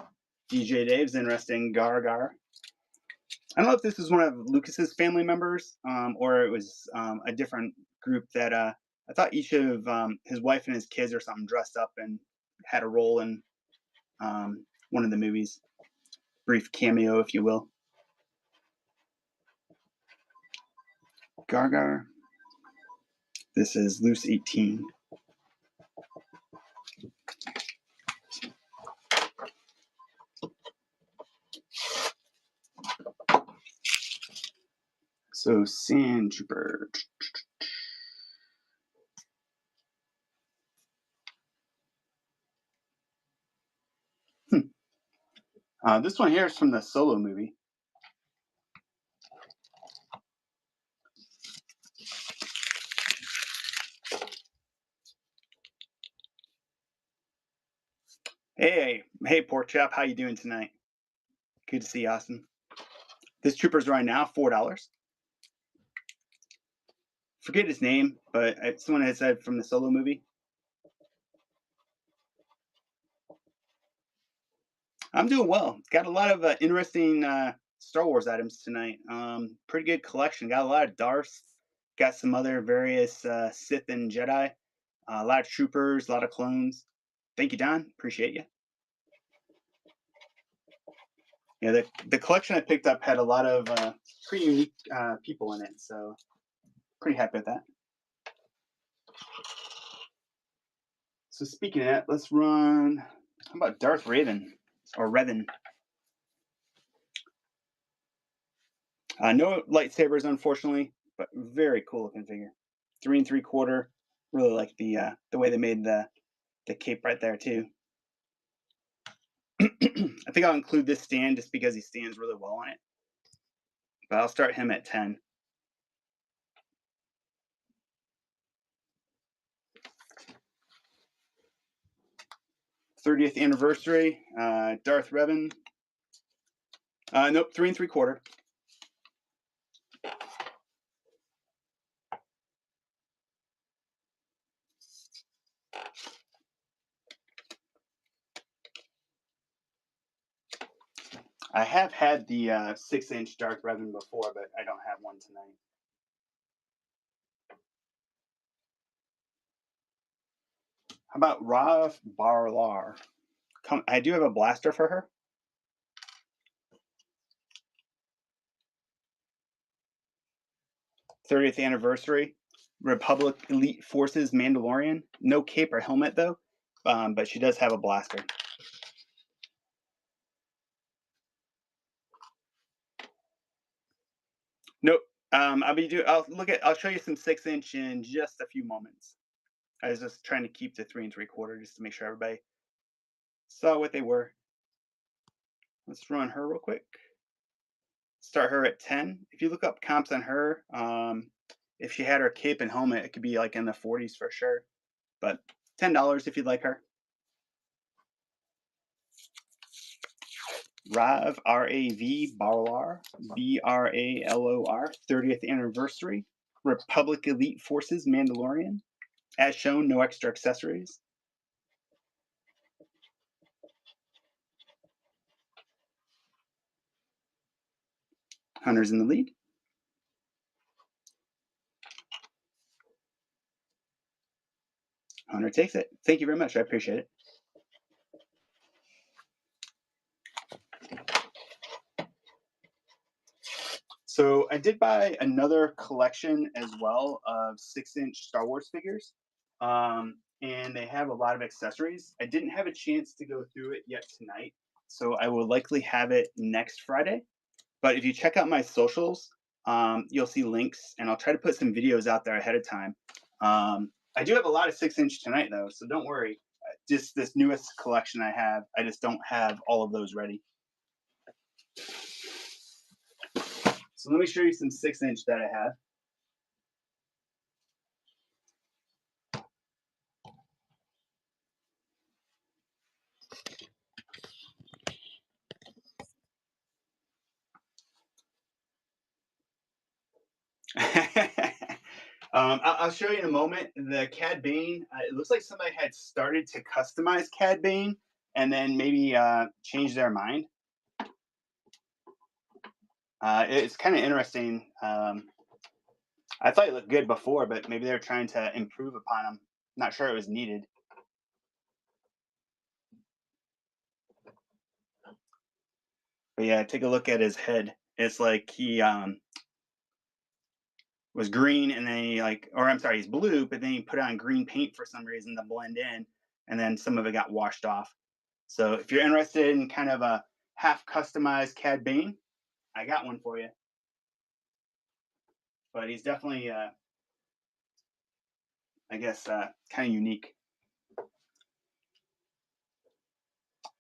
DJ Dave's interested in Gargar. I don't know if this was one of Lucas's family members or it was a different group that I thought each of his wife and his kids or something dressed up and had a role in one of the movies. Brief cameo, if you will. Gargar. This is Loose 18. So, Sand Trooper. This one here is from the Solo movie. Hey, Pork Chop, how you doing tonight? Good to see you, Austin. This trooper's right now $4. Forget his name, but someone had said from the Solo movie. I'm doing well. Got a lot of interesting Star Wars items tonight. Pretty good collection. Got a lot of Darths. Got some other various Sith and Jedi. A lot of troopers, a lot of clones. Thank you, Don. Appreciate you. Yeah, the collection I picked up had a lot of pretty unique people in it, so pretty happy with that. So speaking of that, let's run. How about Darth Raven or Revan? No lightsabers, unfortunately, but very cool looking figure. 3 3/4. Really like the way they made the cape right there too. I think I'll include this stand just because he stands really well on it. But I'll start him at 10. '30th anniversary, Darth Revan. Nope, 3 3/4. I have had the 6-inch dark Revan before, but I don't have one tonight. How about Rav Barlar? I do have a blaster for her. 30th anniversary. Republic Elite Forces Mandalorian. No cape or helmet though, but she does have a blaster. Nope. I'll show you some 6-inch in just a few moments. I was just trying to keep the 3 3/4 just to make sure everybody saw what they were. Let's run her real quick. Start her at 10. If you look up comps on her, if she had her cape and helmet, it could be like in the 40s for sure. But $10 if you'd like her. Rav, R-A-V, Barlar, B-R-A-L-O-R, 30th anniversary. Republic Elite Forces Mandalorian. As shown, no extra accessories. Hunter's in the lead. Hunter takes it. Thank you very much. I appreciate it. So I did buy another collection as well of 6-inch Star Wars figures. And they have a lot of accessories. I didn't have a chance to go through it yet tonight, so I will likely have it next Friday. But if you check out my socials, you'll see links, and I'll try to put some videos out there ahead of time. I do have a lot of 6-inch tonight, though, so don't worry. Just this newest collection I have, I just don't have all of those ready. So let me show you some 6-inch that I have. I'll show you in a moment. The Cad Bane, it looks like somebody had started to customize Cad Bane and then maybe change their mind. It's kind of interesting. I thought it looked good before, but maybe they're trying to improve upon him. Not sure it was needed. But yeah, take a look at his head. It's like he was green and then he or I'm sorry, he's blue, but then he put on green paint for some reason to blend in, and then some of it got washed off. So if you're interested in kind of a half customized Cad Bane, I got one for you. But he's definitely, I guess, kind of unique.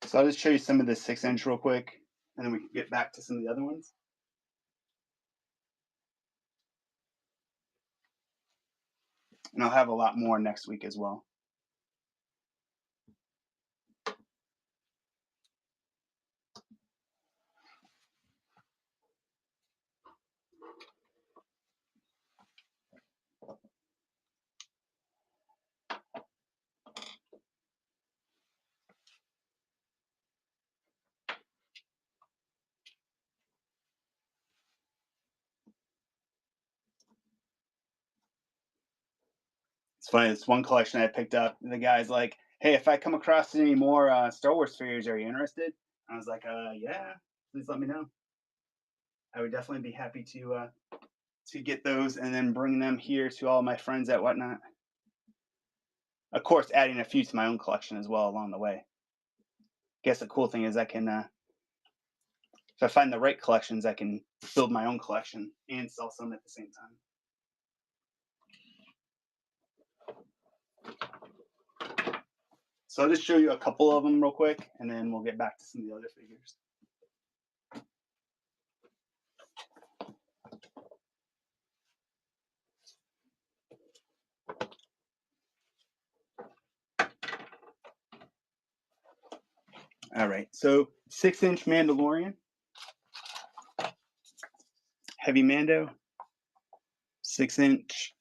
So I'll just show you some of the 6-inch real quick, and then we can get back to some of the other ones. And I'll have a lot more next week as well. It's funny, this one collection I picked up, the guy's like, hey, if I come across any more Star Wars figures, are you interested? I was like, yeah, please let me know. I would definitely be happy to get those and then bring them here to all my friends at Whatnot. Of course, adding a few to my own collection as well along the way. Guess the cool thing is I can, if I find the right collections, I can build my own collection and sell some at the same time. So I'll just show you a couple of them real quick, and then we'll get back to some of the other figures. All right, so 6-inch Mandalorian, heavy Mando, 6-inch.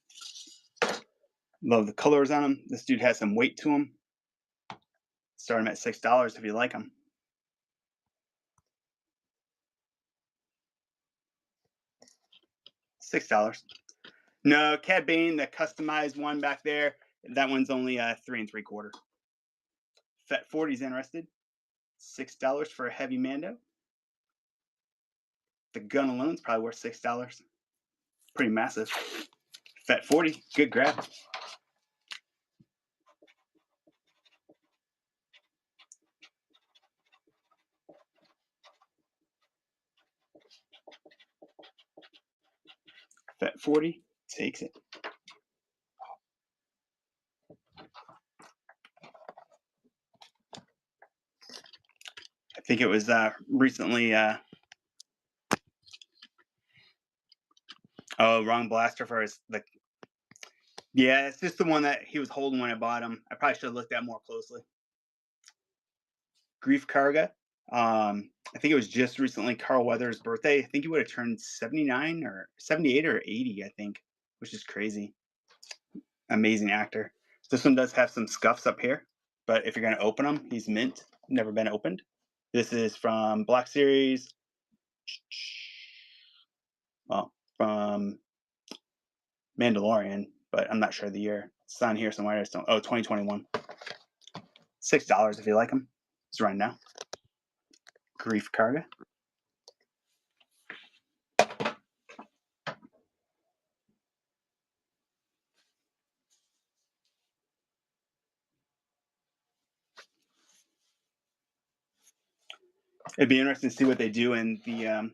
Love the colors on him. This dude has some weight to him. Start him at $6 if you like him. $6. No, Cad Bane, the customized one back there, that one's only 3 3/4. Fet 40's interested. $6 for a heavy Mando. The gun alone's probably worth $6. Pretty massive. Fet 40, good grab. Fet 40 takes it. I think it was recently. Oh, wrong blaster for his. Yeah, it's just the one that he was holding when I bought him. I probably should have looked at more closely. Grief Karga. I think it was just recently Carl Weathers' birthday. I think he would have turned 79 or 78 or 80, I think, which is crazy. Amazing actor. This one does have some scuffs up here, but if you're going to open him, he's mint, never been opened. This is from Black Series. Well, from Mandalorian, but I'm not sure the year. It's on here somewhere. I just don't. Oh, 2021. $6 if you like them. It's right now. Grief Karga. It'd be interesting to see what they do in the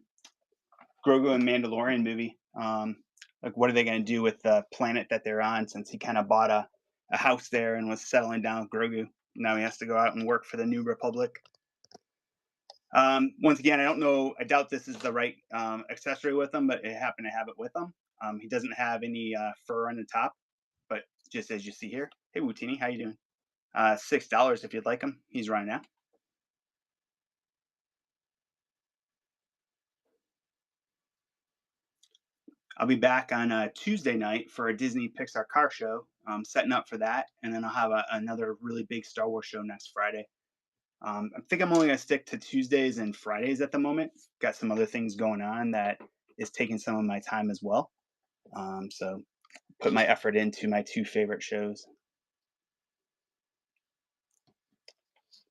Grogu and Mandalorian movie. Like, what are they going to do with the planet that they're on, since he kind of bought a house there and was settling down with Grogu. Now he has to go out and work for the New Republic. Once again, I don't know. I doubt this is the right accessory with him, but it happened to have it with him. He doesn't have any fur on the top, but just as you see here. Hey, Wootini, how you doing? $6 if you'd like him. He's running out. I'll be back on Tuesday night for a Disney Pixar car show. I'm setting up for that, and then I'll have another really big Star Wars show next Friday. I think I'm only going to stick to Tuesdays and Fridays at the moment. Got some other things going on that is taking some of my time as well. So put my effort into my two favorite shows.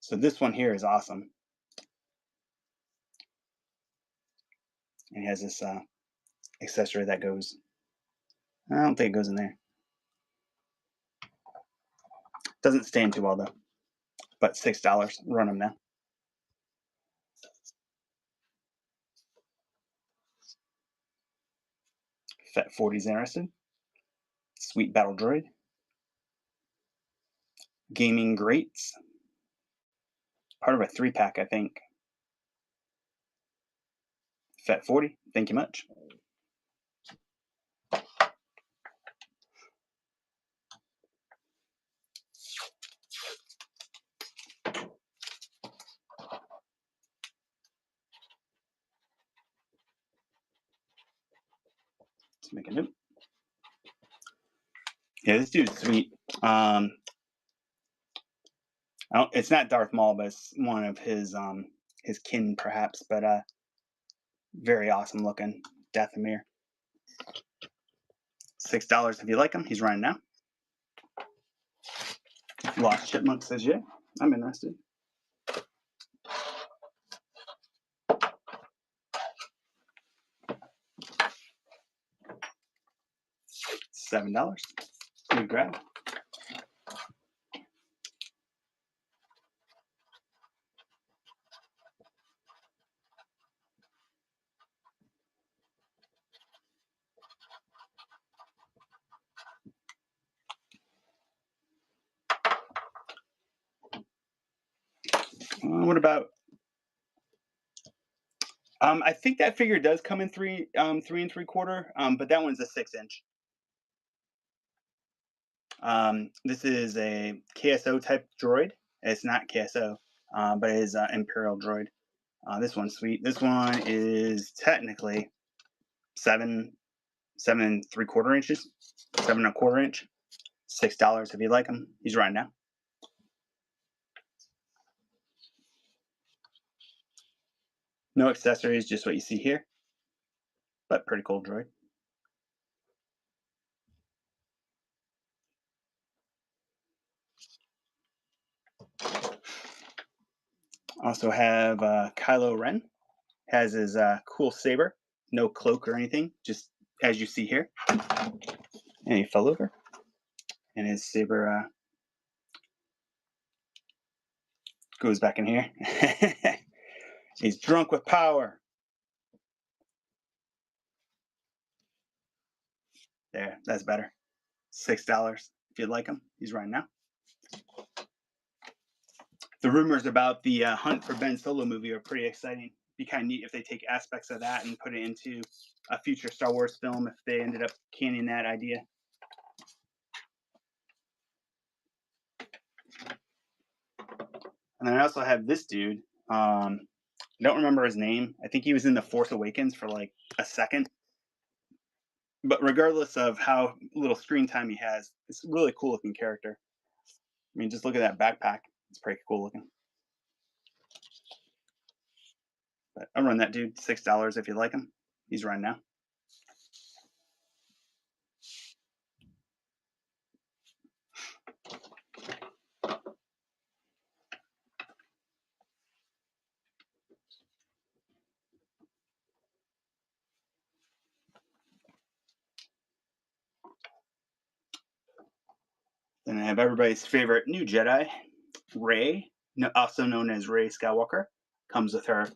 So this one here is awesome. It has this accessory that goes. I don't think it goes in there. Doesn't stand too well though. But $6. Run them now. Fet 40's interested. Sweet Battle Droid. Gaming Greats. Part of a 3-pack, I think. Fet 40. Thank you much. Let's make a note. Yeah, this dude's sweet. It's not Darth Maul, but it's one of his kin, perhaps. But very awesome looking. Dathomir. $6 if you like him. He's running now. Lost Chipmunk says, yeah, I'm interested. $7. Good grab. What about? I think that figure does come in 3 3 3/4, but that one's a 6-inch. This is a KSO type droid. It's not KSO, but it is Imperial droid. This one's sweet. This one is technically 7 3/4 inches, 7 1/4 inch. $6 if you like him. He's running now. No accessories, just what you see here. But pretty cool droid. Also have Kylo Ren. Has his cool saber, no cloak or anything, just as you see here. And he fell over, and his saber goes back in here. He's drunk with power. There, that's better. $6 if you'd like him. He's right now. The rumors about the Hunt for Ben Solo movie are pretty exciting. Be kind of neat if they take aspects of that and put it into a future Star Wars film if they ended up canning that idea. And then I also have this dude. I don't remember his name. I think he was in The Force Awakens for like a second. But regardless of how little screen time he has, it's a really cool looking character. I mean, just look at that backpack. It's pretty cool looking. But I'll run that dude $6 if you like him. He's running now. Then I have everybody's favorite new Jedi, Rey, also known as Rey Skywalker. Comes with her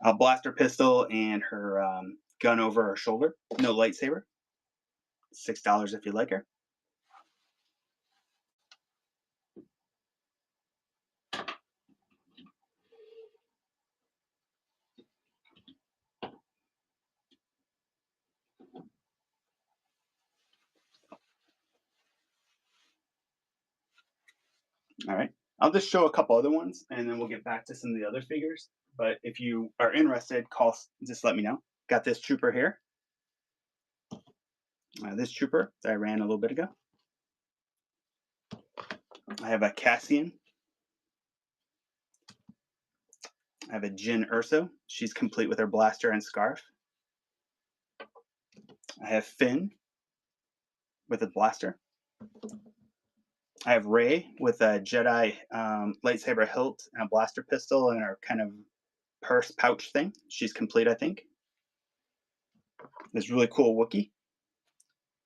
a blaster pistol and her gun over her shoulder. No lightsaber. $6 if you like her. All right. I'll just show a couple other ones and then we'll get back to some of the other figures. But if you are interested, just let me know. Got this trooper here. This trooper that I ran a little bit ago. I have a Cassian. I have a Jyn Erso. She's complete with her blaster and scarf. I have Finn with a blaster. I have Rey with a Jedi lightsaber hilt and a blaster pistol and her kind of purse pouch thing. She's complete, I think. This really cool Wookiee.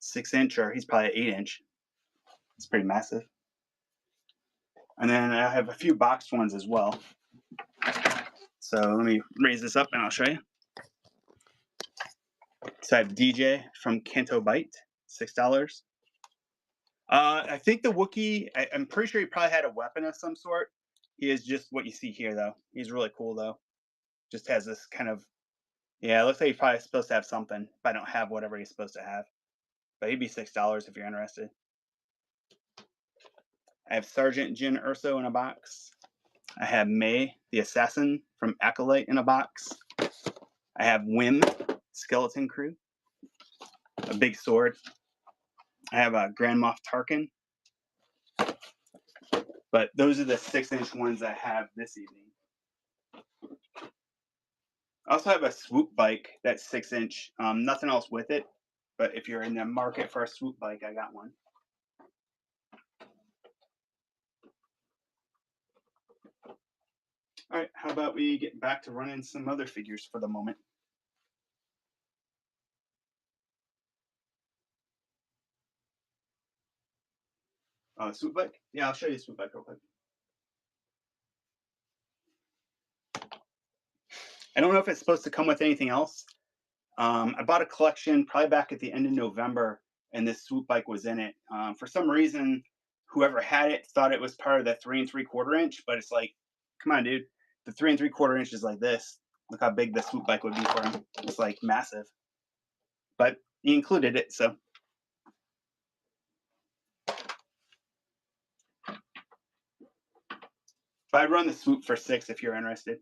6-inch, or he's probably 8-inch. It's pretty massive. And then I have a few boxed ones as well. So let me raise this up and I'll show you. So I have DJ from Canto Bite, $6. I think the Wookiee, I'm pretty sure he probably had a weapon of some sort. He is just what you see here, though. He's really cool, though. Just has this kind of, yeah, it looks like he's probably supposed to have something, if I don't have whatever he's supposed to have. But he'd be $6 if you're interested. I have Sergeant Jyn Erso in a box. I have May, the assassin from Acolyte, in a box. I have Wim, skeleton crew, a big sword. I have a Grand Moff Tarkin. But those are the 6-inch ones I have this evening. I also have a swoop bike that's 6-inch. Nothing else with it, but if you're in the market for a swoop bike, I got one. All right, how about we get back to running some other figures for the moment? Swoop bike? Yeah, I'll show you a swoop bike real quick. I don't know if it's supposed to come with anything else. I bought a collection probably back at the end of November, and this swoop bike was in it. For some reason, whoever had it thought it was part of the 3 3/4 inch, but it's like, come on, dude. The 3 3/4 inch is like this. Look how big the swoop bike would be for him. It's like massive. But he included it, so. But I'd run the swoop for 6 if you're interested.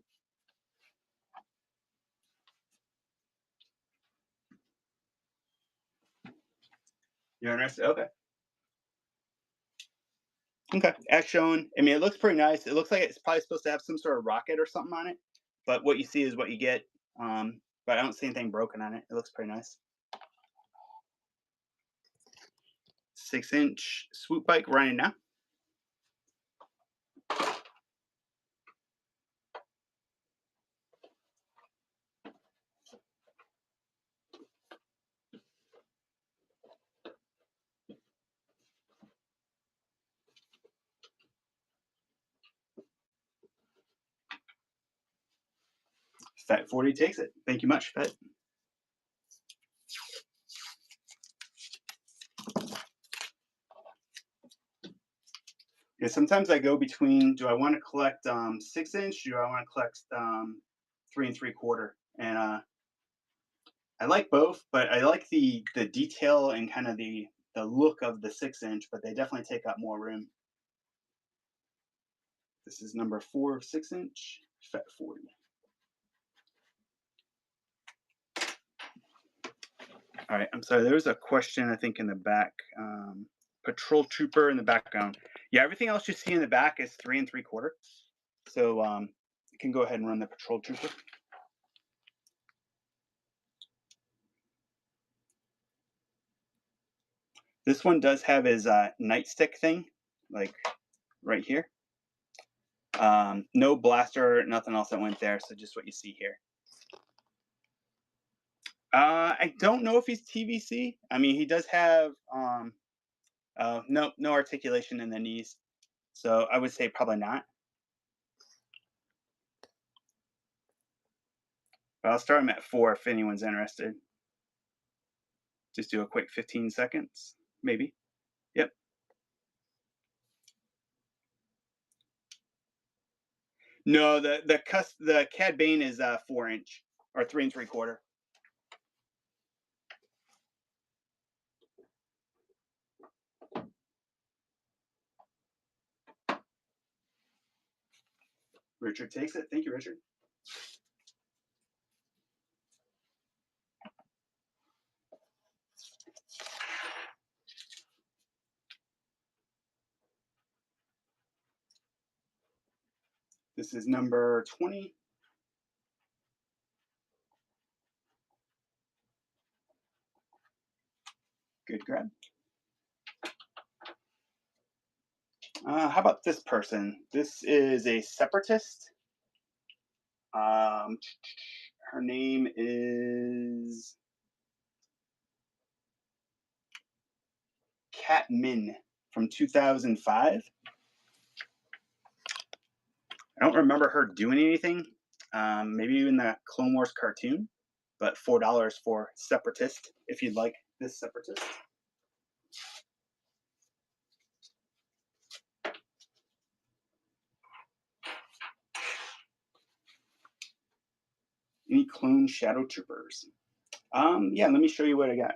You're interested? Okay. Okay. As shown, I mean, it looks pretty nice. It looks like it's probably supposed to have some sort of rocket or something on it. But what you see is what you get. But I don't see anything broken on it. It looks pretty nice. 6-inch swoop bike running now. Fat 40 takes it. Thank you much, Fat. Yeah, sometimes I go between, do I want to collect 6 inch? Do I want to collect 3 3/4? And I like both, but I like the detail and kind of the look of the 6 inch, but they definitely take up more room. This is number 4 6 inch, Fat 40. All right, I'm sorry. There was a question I think in the back. Patrol trooper in the background. Yeah, everything else you see in the back is 3 3/4. So you can go ahead and run the patrol trooper. This one does have his nightstick thing, like right here. No blaster, nothing else that went there. So just what you see here. I don't know if he's TVC. I mean, he does have no articulation in the knees, so I would say probably not. But I'll start him at 4 if anyone's interested. Just do a quick 15 seconds, maybe. Yep. No, the Cad Bane is 4 inch or 3 3/4. Richard takes it. Thank you, Richard. This is number 20. Good grab. How about this person? This is a separatist. Her name is Kat Min from 2005. I don't remember her doing anything. Maybe in the Clone Wars cartoon, but $4 for separatist if you'd like this separatist. Any clone shadow troopers? Yeah, let me show you what I got.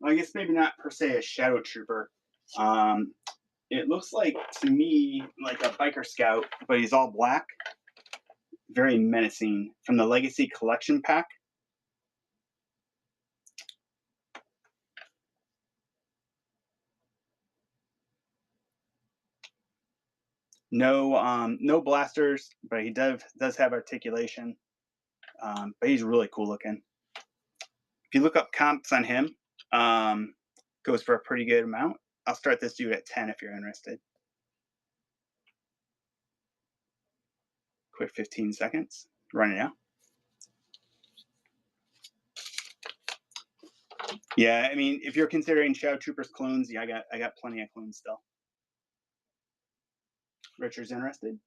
I guess maybe not per se a shadow trooper. It looks like to me like a biker scout, but he's all black. Very menacing from the Legacy Collection pack. No blasters, but he does have articulation. But he's really cool looking. If you look up comps on him, goes for a pretty good amount. I'll start this dude at 10 if you're interested. Quick 15 seconds. Running out. Yeah, I mean, if you're considering Shadow Troopers clones, yeah, I got plenty of clones still. Richard's interested.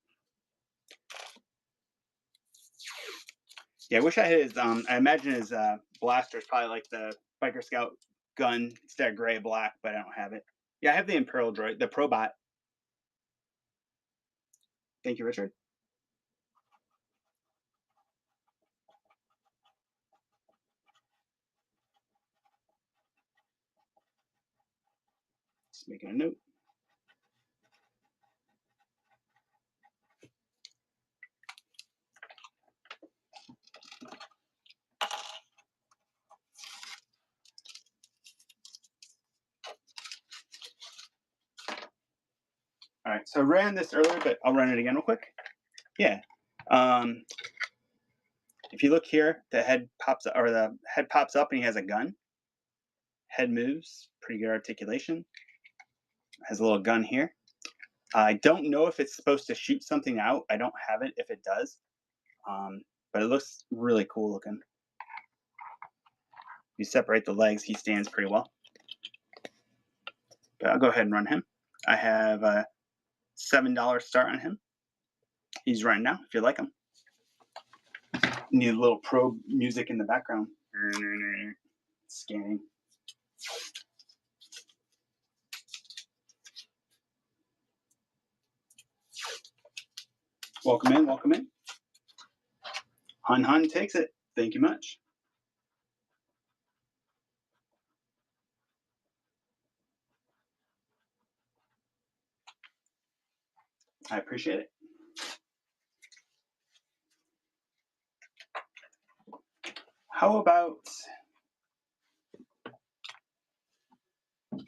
Yeah, I wish I had his. I imagine his blaster is probably like the Biker Scout gun instead of gray black, but I don't have it. Yeah, I have the Imperial droid, the Probot. Thank you, Richard. Just making a note. All right, so I ran this earlier, but I'll run it again real quick. Yeah. If you look here, the head pops up and he has a gun. Head moves, pretty good articulation. Has a little gun here. I don't know if it's supposed to shoot something out. I don't have it if it does. But it looks really cool looking. You separate the legs, he stands pretty well. But I'll go ahead and run him. I have a $7 start on him. He's running now, if you like him. Need a little probe music in the background. Scanning. Welcome in, welcome in. Hun Hun takes it. Thank you much. I appreciate it. How about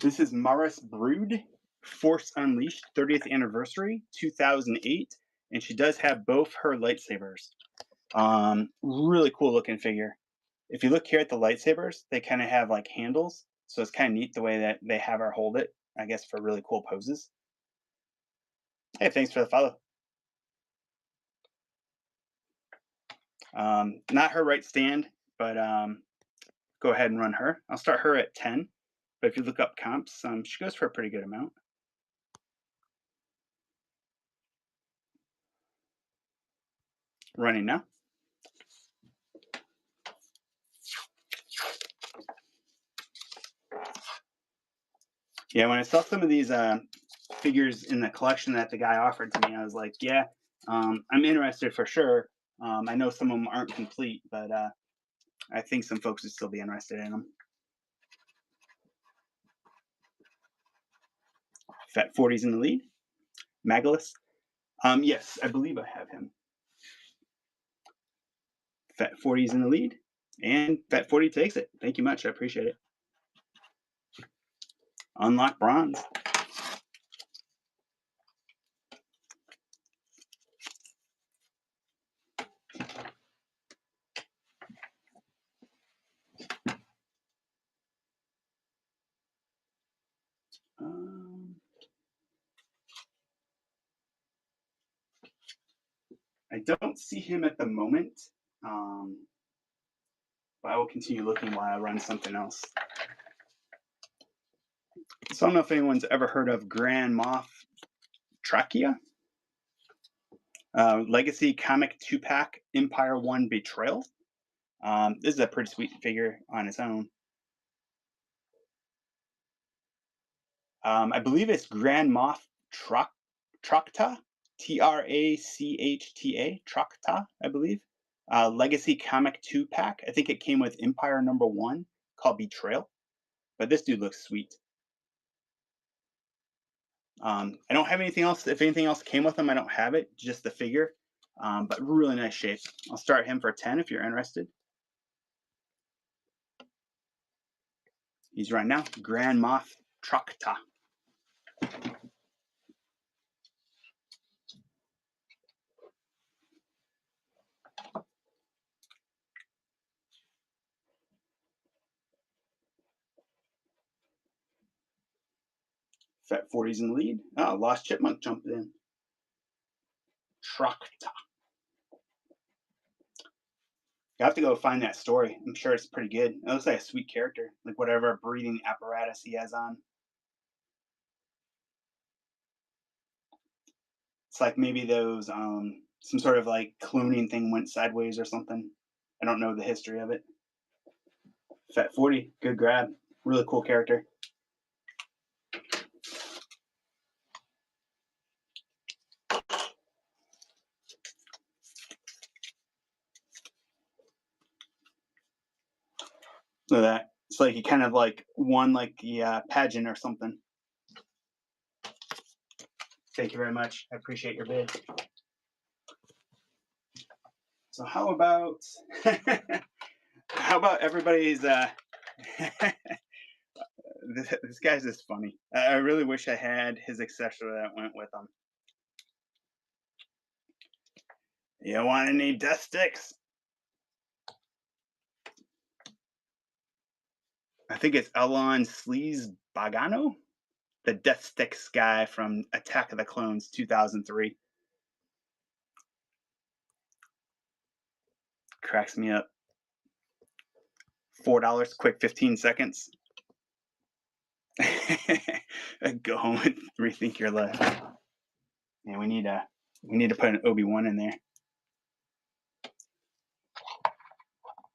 this is Maris Brood, Force Unleashed, 30th anniversary, 2008, and she does have both her lightsabers. Really cool looking figure. If you look here at the lightsabers, they kind of have like handles, so it's kind of neat the way that they have her hold it. I guess for really cool poses. Hey, thanks for the follow. Not her right stand, but go ahead and run her. I'll start her at 10, but if you look up comps, she goes for a pretty good amount. Running now. Yeah, when I saw some of these figures in the collection that the guy offered to me, I was like, yeah, I'm interested for sure. I know some of them aren't complete, but I think some folks would still be interested in them. Fat 40's in the lead. Magalus. Yes, I believe I have him. Fat 40's in the lead. And Fat 40 takes it. Thank you much. I appreciate it. Unlock bronze. I don't see him at the moment, but I will continue looking while I run something else. So I don't know if anyone's ever heard of Grand Moff Trachea. Legacy Comic 2-pack Empire 1 Betrayal. This is a pretty sweet figure on its own. I believe it's Grand Moff Trachta, Trachta, Trachta, I believe. Legacy Comic 2-pack. I think it came with Empire number 1 called Betrayal. But this dude looks sweet. I don't have anything else. If anything else came with him, I don't have it. Just the figure. But really nice shape. I'll start him for 10 if you're interested. He's right now. Grand Moff Trachta. Fat 40's in the lead. Oh, Lost Chipmunk jumped in. Trachta. You have to go find that story. I'm sure it's pretty good. It looks like a sweet character, like whatever breathing apparatus he has on. It's like maybe those some sort of like cloning thing went sideways or something. I don't know the history of it. Fat 40, good grab. Really cool character. Look at that. It's like he kind of like won like the pageant or something. Thank you very much. I appreciate your bid. So how about how about everybody's this guy's just funny. I really wish I had his accessory that went with him. You want any death sticks? I think it's Elon Sleaze Bagano, the Death Sticks guy from Attack of the Clones 2003. Cracks me up. $4, quick 15 seconds. Go home and rethink your life. Yeah, we need to put an Obi-Wan in there.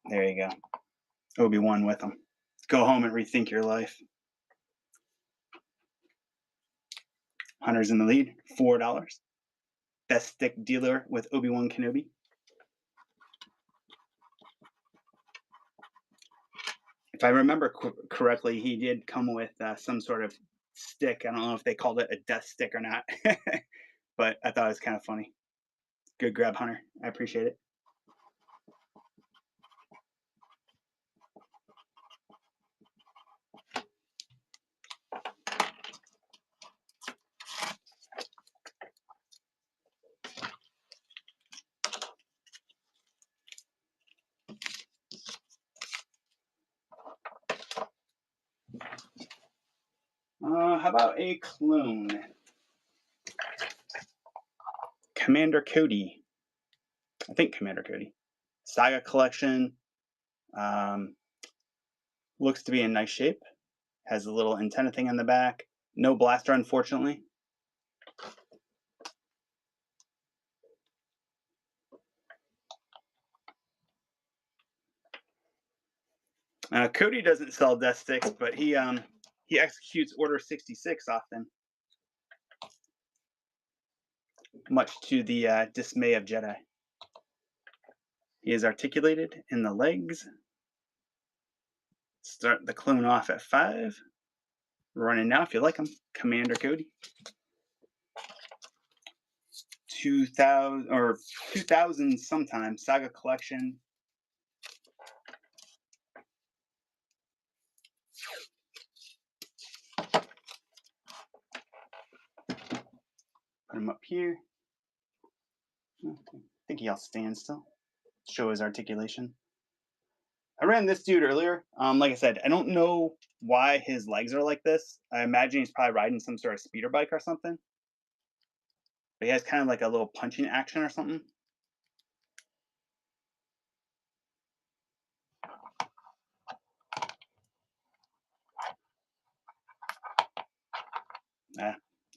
There you go. Obi-Wan with him. Go home and rethink your life. Hunter's in the lead, $4. Best stick dealer with Obi-Wan Kenobi. If I remember correctly, he did come with some sort of stick. I don't know if they called it a death stick or not, but I thought it was kind of funny. Good grab, Hunter. I appreciate it. How about a clone? Commander Cody. I think Commander Cody. Saga Collection. Looks to be in nice shape. Has a little antenna thing on the back. No blaster, unfortunately. Cody doesn't sell death sticks, but he executes Order 66 often, much to the dismay of Jedi. He is articulated in the legs. Start the clone off at 5. Running now if you like him. Commander Cody. 2000 sometime. Saga Collection. Put him up here. I think he'll stand still. Show his articulation. I ran this dude earlier. Like I said, I don't know why his legs are like this. I imagine he's probably riding some sort of speeder bike or something. But he has kind of like a little punching action or something.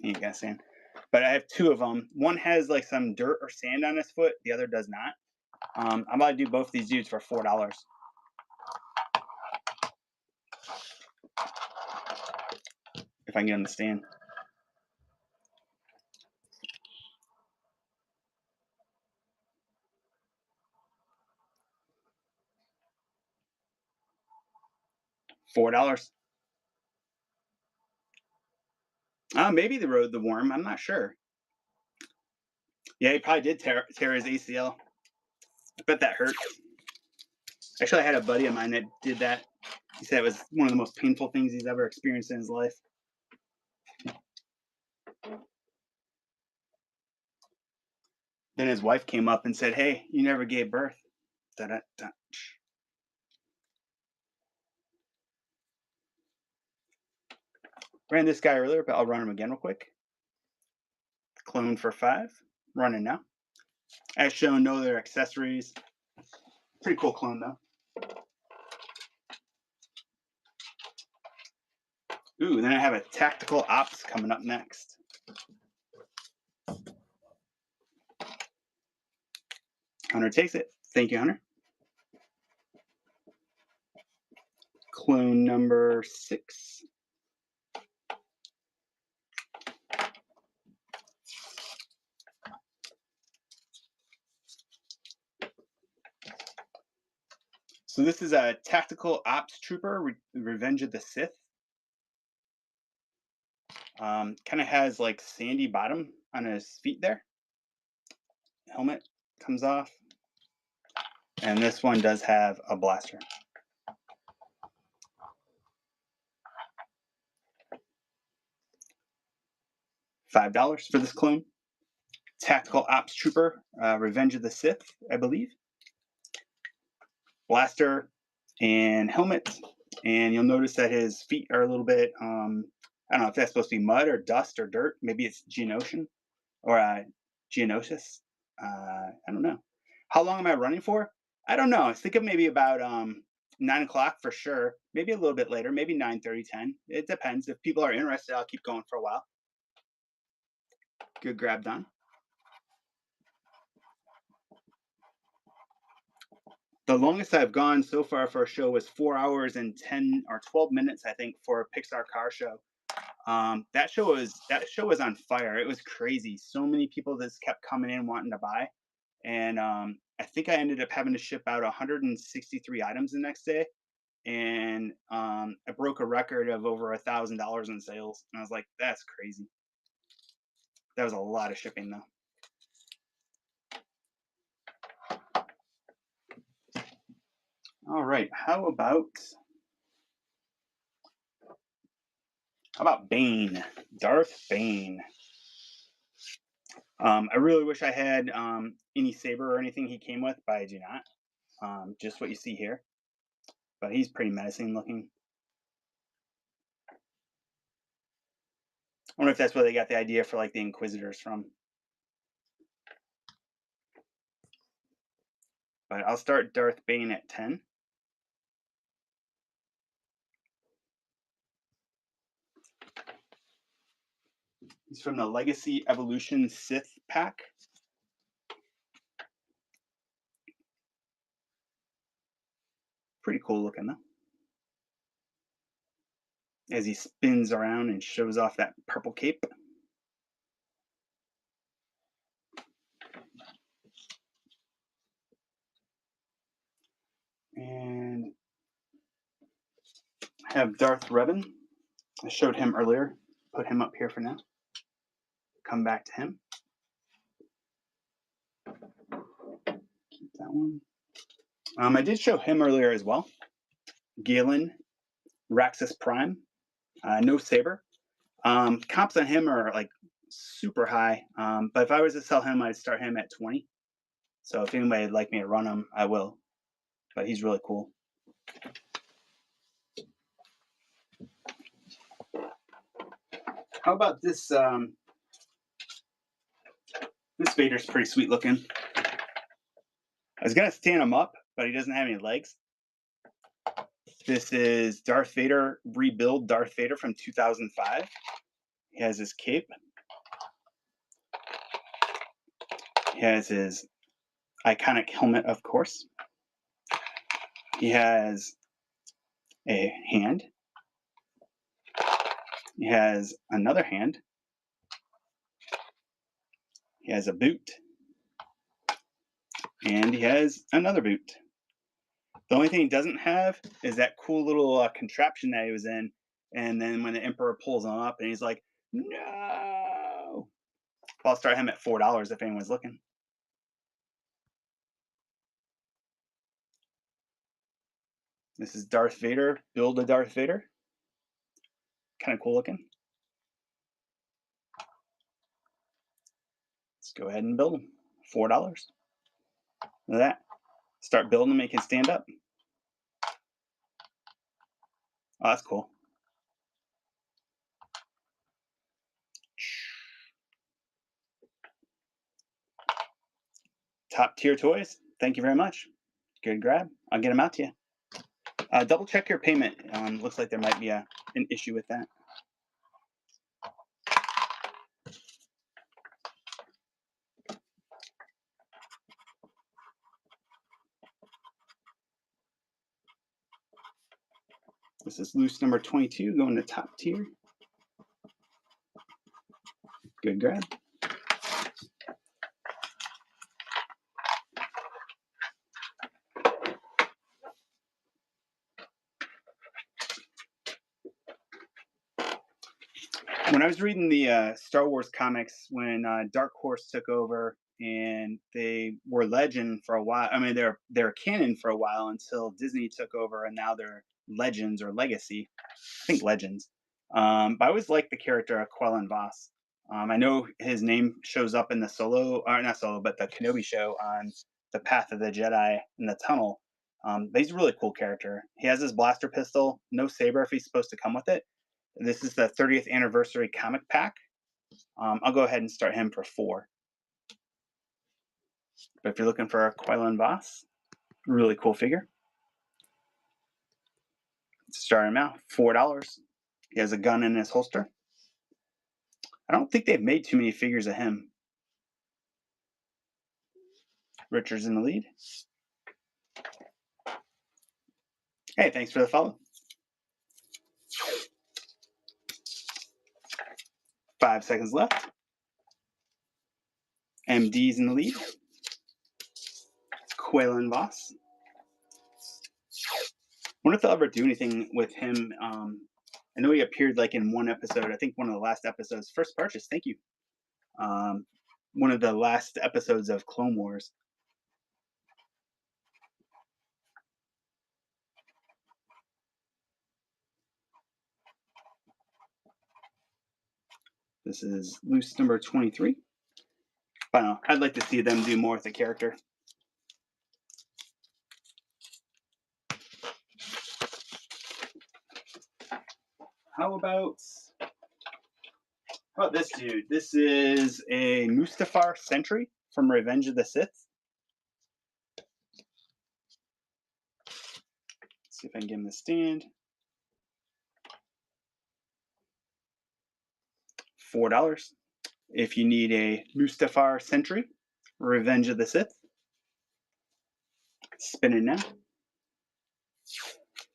You guys seeing. But I have 2 of them. One has like some dirt or sand on his foot. The other does not. I'm about to do both these dudes for $4. If I can get him to stand. $4. Maybe they rode the worm. I'm not sure. Yeah, he probably did tear his ACL. I bet that hurt. Actually, I had a buddy of mine that did that. He said it was one of the most painful things he's ever experienced in his life. Then his wife came up and said, "Hey, you never gave birth." Da-da-da. Ran this guy earlier, but I'll run him again real quick. Clone for 5. Running now. As shown, no other accessories. Pretty cool clone, though. Ooh, then I have a Tactical Ops coming up next. Hunter takes it. Thank you, Hunter. Clone number 6. So this is a Tactical Ops Trooper, Revenge of the Sith. Kind of has like sandy bottom on his feet there. Helmet comes off. And this one does have a blaster. $5 for this clone. Tactical Ops Trooper, Revenge of the Sith, I believe. Blaster and helmet. And you'll notice that his feet are a little bit, I don't know if that's supposed to be mud or dust or dirt. Maybe it's Geonosian or Geonosis. I don't know. How long am I running for? I don't know. I was thinking maybe about 9 o'clock for sure. Maybe a little bit later, maybe 9:30, 10. It depends. If people are interested, I'll keep going for a while. Good grab done. The longest I've gone so far for a show was 4 hours and 10 or 12 minutes, I think, for a Pixar car show. That show was on fire. It was crazy. So many people just kept coming in wanting to buy, and I think I ended up having to ship out 163 items the next day, and I broke a record of over $1,000 in sales. And I was like, "That's crazy." That was a lot of shipping, though. All right, how about Bane, Darth Bane? I really wish I had any saber or anything he came with, but I do not. Just what you see here, but he's pretty menacing looking. I wonder if that's where they got the idea for like the Inquisitors from. But I'll start Darth Bane at 10. He's from the Legacy Evolution Sith pack. Pretty cool looking though. As he spins around and shows off that purple cape. And I have Darth Revan. I showed him earlier. Put him up here for now. Come back to him. Keep that one. I did show him earlier as well. Galen Raxus Prime. No saber. Comps on him are like super high. But if I was to sell him, I'd start him at 20. So if anybody would like me to run him, I will. But he's really cool. How about this? This Vader's pretty sweet looking. I was gonna stand him up, but he doesn't have any legs. This is Darth Vader, rebuild Darth Vader from 2005. He has his cape. He has his iconic helmet, of course. He has a hand. He has another hand. He has a boot. And he has another boot. The only thing he doesn't have is that cool little contraption that he was in. And then when the Emperor pulls him up and he's like, no. I'll start him at $4 if anyone's looking. This is Darth Vader, build a Darth Vader. Kind of cool looking. Let's go ahead and build him. $4. Look at that. Start building him, make him stand up. Oh, that's cool. Top tier toys. Thank you very much. Good grab. I'll get them out to you. Double check your payment. Looks like there might be an issue with that. This is loose number 22 going to top tier. Good grab. When I was reading the Star Wars comics, when Dark Horse took over, and they were legend for a while. I mean, they're canon for a while until Disney took over, and now they're legends or legacy. I think legends. But I always liked the character of Quellen Voss. I know his name shows up in the solo, or not solo, but the Kenobi show on the Path of the Jedi in the tunnel. But he's a really cool character. He has his blaster pistol, no saber if he's supposed to come with it. This is the 30th anniversary comic pack. I'll go ahead and start him for $4. But if you're looking for a Quellen Voss, really cool figure. Starting him out, $4. He has a gun in his holster. I don't think they've made too many figures of him. Richard's in the lead. Hey, thanks for the follow. 5 seconds left. MD's in the lead. Quaylen Voss. Wonder if they'll ever do anything with him. I know he appeared like in one episode. I think one of the last episodes. First purchase. Thank you. One of the last episodes of Clone Wars. This is loose number 23. I don't know. I'd like to see them do more with the character. How about this dude? This is a Mustafar Sentry from Revenge of the Sith. Let's see if I can get him to stand. $4. If you need a Mustafar Sentry, Revenge of the Sith, spin it now.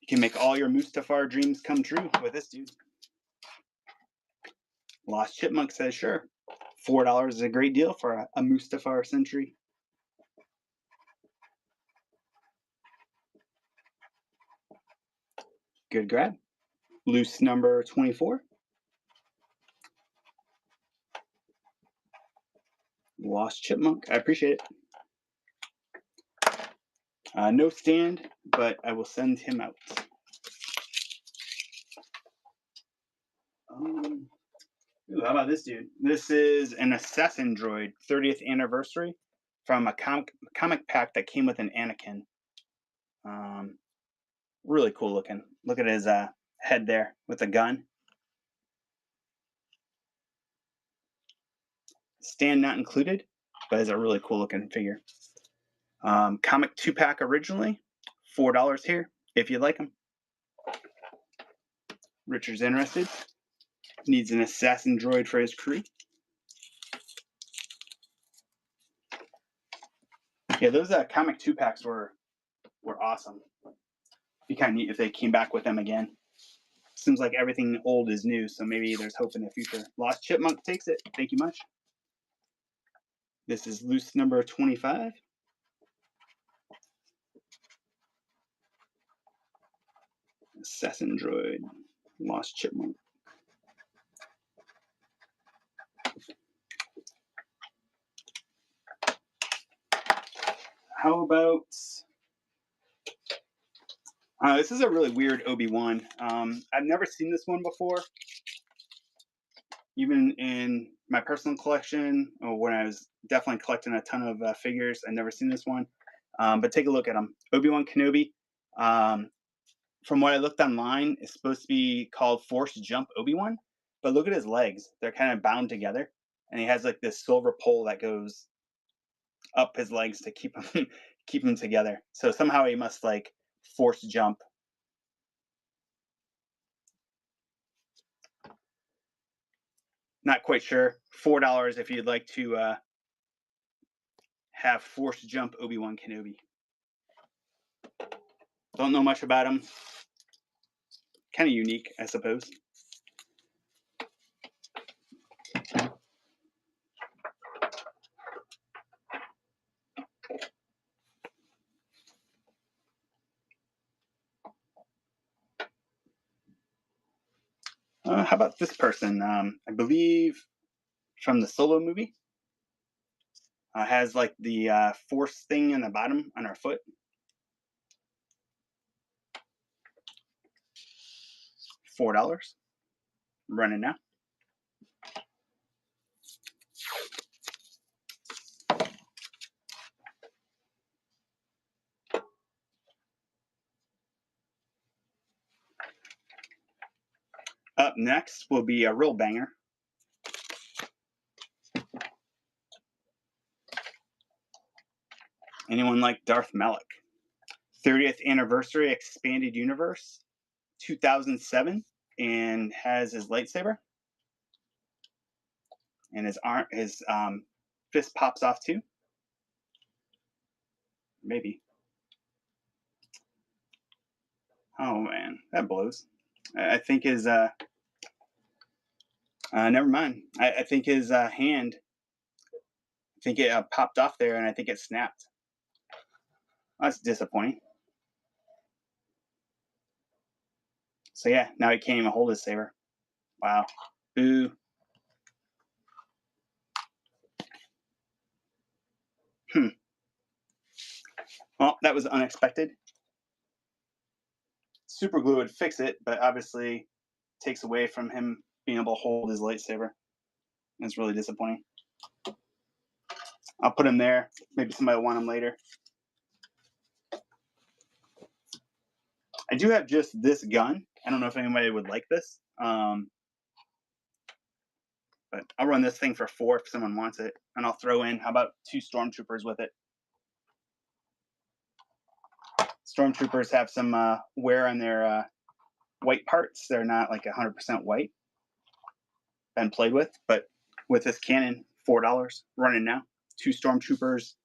You can make all your Mustafar dreams come true with this dude. Lost Chipmunk says sure. $4 is a great deal for a Mustafar Sentry. Good grab. Loose number 24. Lost Chipmunk. I appreciate it. No stand, but I will send him out. Ooh, how about this dude? This is an Assassin Droid 30th anniversary from a comic pack that came with an Anakin. Really cool looking. Look at his head there with a gun. Stand not included, but it's a really cool looking figure. Comic 2-pack originally, $4 here if you like them. Richard's interested. Needs an assassin droid for his crew. Yeah, those comic 2-packs were awesome. Be kind of neat if they came back with them again. Seems like everything old is new, so maybe there's hope in the future. Lost Chipmunk takes it. Thank you much. This is loose number 25. Assassin Droid. Lost Chipmunk. How about... this is a really weird Obi-Wan. I've never seen this one before. Even in my personal collection, or when I was definitely collecting a ton of figures, I've never seen this one. But take a look at him. Obi-Wan Kenobi. From what I looked online, it's supposed to be called Force Jump Obi-Wan. But look at his legs. They're kind of bound together. And he has like this silver pole that goes up his legs to keep him together. So somehow he must like force jump. Not quite sure. $4 if you'd like to have force jump Obi-Wan Kenobi. Don't know much about him. Kind of unique, I suppose. How about this person? I believe from the Solo movie. Has like the force thing in the bottom on her foot. $4. Running now. Up next will be a real banger. Anyone like Darth Malak? 30th anniversary expanded universe. 2007 and has his lightsaber, and his fist pops off too. Maybe. Oh man, that blows. I think his never mind. I think his hand. I think it popped off there, and I think it snapped. That's disappointing. So yeah, now he can't even hold his saber. Wow. Boo. Well, that was unexpected. Super glue would fix it, but obviously takes away from him being able to hold his lightsaber. It's really disappointing. I'll put him there. Maybe somebody will want him later. I do have just this gun. I don't know if anybody would like this. But I'll run this thing for 4 if someone wants it. And I'll throw in, how about 2 stormtroopers with it? Stormtroopers have some wear on their white parts. They're not like 100% white. Been played with, but with this cannon, $4 running now. 2 stormtroopers.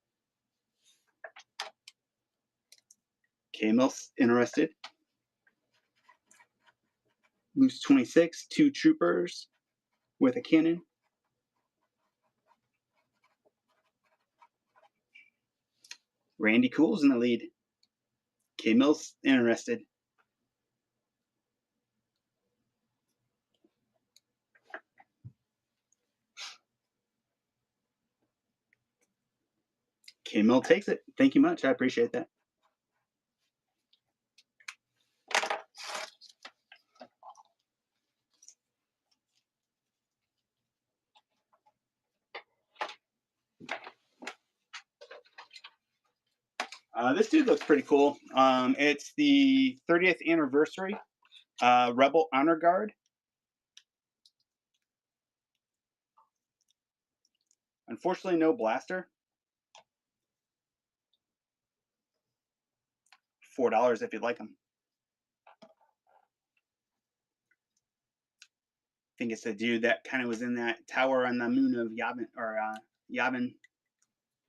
Camels interested. Loose 26, 2 troopers with a cannon. Randy Cool's in the lead. K-Mills interested. K-Mill takes it. Thank you much. I appreciate that. This dude looks pretty cool. It's the 30th anniversary Rebel Honor Guard. Unfortunately, no blaster. $4 if you'd like them. I think it's the dude that kind of was in that tower on the moon of Yavin, or Yavin,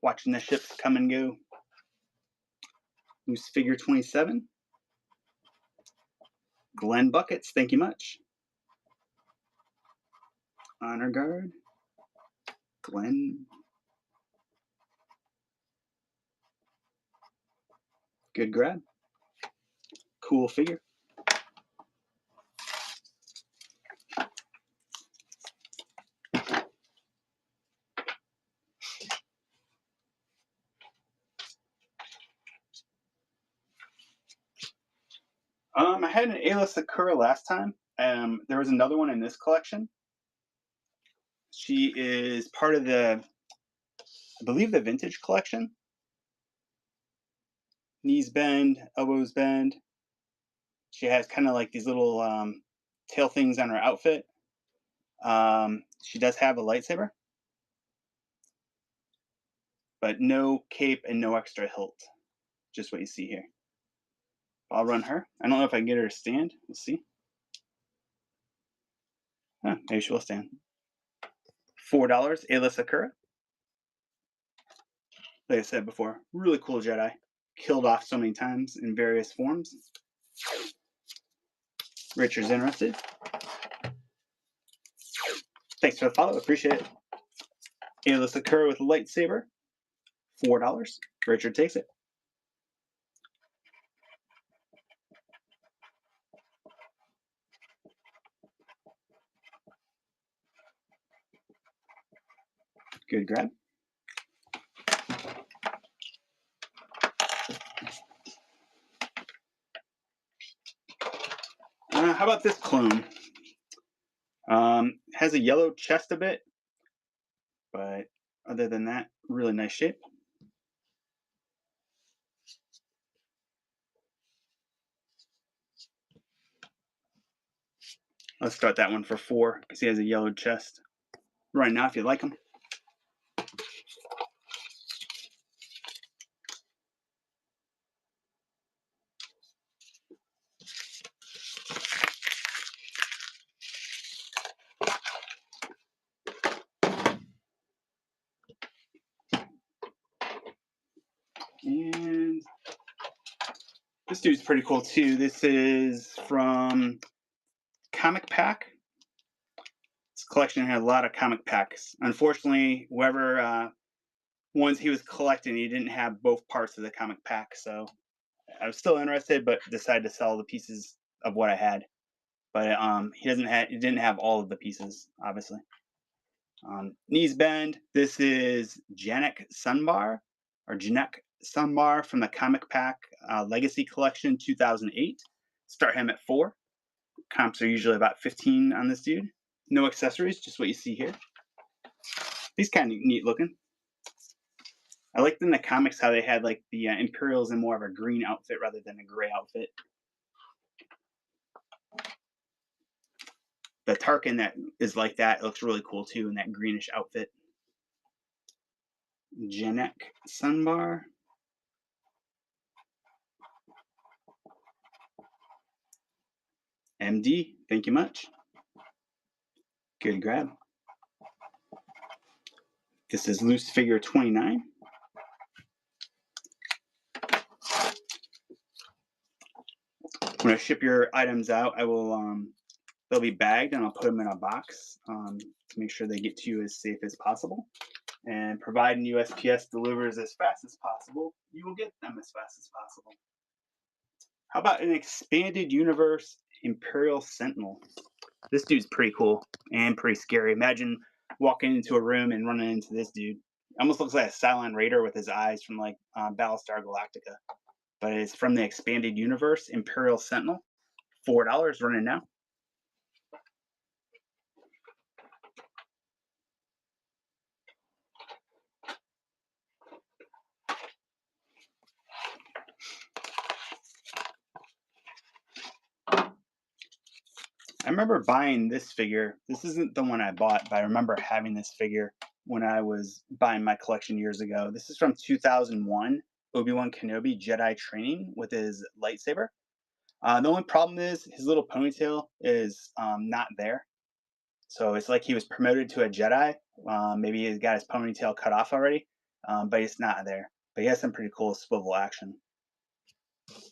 watching the ships come and go. Who's figure 27? Glenn Buckets, thank you much. Honor Guard. Glenn. Good grab. Cool figure. I had an Ayla Sakura last time. There was another one in this collection. She is part of the, I believe, the vintage collection. Knees bend, elbows bend. She has kind of like these little tail things on her outfit. She does have a lightsaber, but no cape and no extra hilt. Just what you see here. I'll run her. I don't know if I can get her to stand. We'll see. Huh, maybe she will stand. $4, Ayla Sakura. Like I said before, really cool Jedi. Killed off so many times in various forms. Richard's interested. Thanks for the follow. Appreciate it. Ayla Sakura with a lightsaber. $4. Richard takes it. Good grab. How about this clone? Has a yellow chest a bit, but other than that, really nice shape. Let's start that one for 4 because he has a yellow chest. Right now, if you like him. This dude's pretty cool too. This is from Comic Pack. This collection had a lot of comic packs. Unfortunately, whoever ones he was collecting, he didn't have both parts of the comic pack. So I was still interested, but decided to sell the pieces of what I had. But he didn't have all of the pieces, obviously. Knees bend. This is Janek Sunbar from the Comic Pack Legacy Collection 2008. Start him at 4. Comps are usually about 15 on this dude. No accessories, just what you see here. He's kind of neat looking. I liked in the comics how they had like the Imperials in more of a green outfit rather than a gray outfit. The Tarkin that is like that, it looks really cool too in that greenish outfit. Janek Sunbar. MD, thank you much. Good grab. This is loose figure 29. When I ship your items out, I will they'll be bagged and I'll put them in a box to make sure they get to you as safe as possible. And providing USPS delivers as fast as possible, you will get them as fast as possible. How about an expanded universe Imperial Sentinel? This dude's pretty cool and pretty scary. Imagine walking into a room and running into this dude. Almost looks like a Cylon Raider with his eyes from like Battlestar Galactica. But it's from the expanded universe Imperial Sentinel. $4 running now. I remember buying this figure. This isn't the one I bought, but I remember having this figure when I was buying my collection years ago. This is from 2001, Obi-Wan Kenobi Jedi training with his lightsaber. The only problem is his little ponytail is not there. So it's like he was promoted to a Jedi. Maybe he's got his ponytail cut off already, but it's not there. But he has some pretty cool swivel action.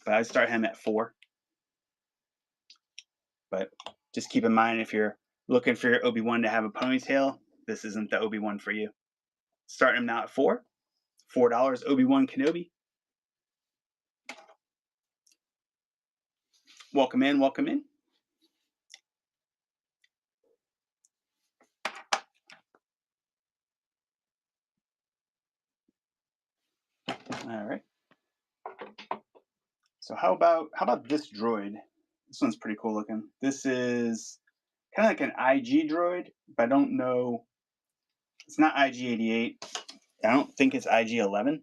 But I'd start him at 4. But just keep in mind if you're looking for your Obi-Wan to have a ponytail, this isn't the Obi-Wan for you. Start him now at 4. $4 Obi-Wan Kenobi. Welcome in, welcome in. All right. So how about this droid? This one's pretty cool looking. This is kind of like an IG droid, but I don't know. It's not IG-88. I don't think it's IG-11.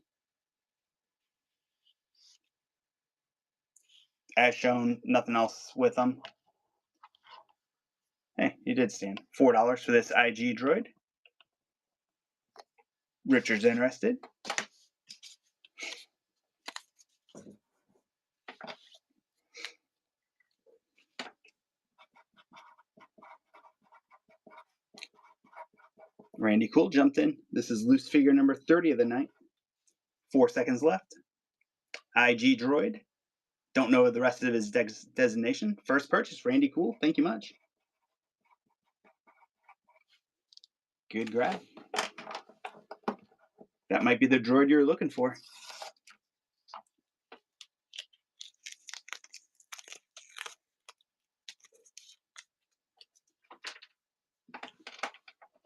As shown, nothing else with them. Hey, he did stand. $4 for this IG droid. Richard's interested. Randy Cool jumped in. This is loose figure number 30 of the night. 4 seconds left. IG droid. Don't know the rest of his designation. First purchase, Randy Cool. Thank you much. Good grab. That might be the droid you're looking for.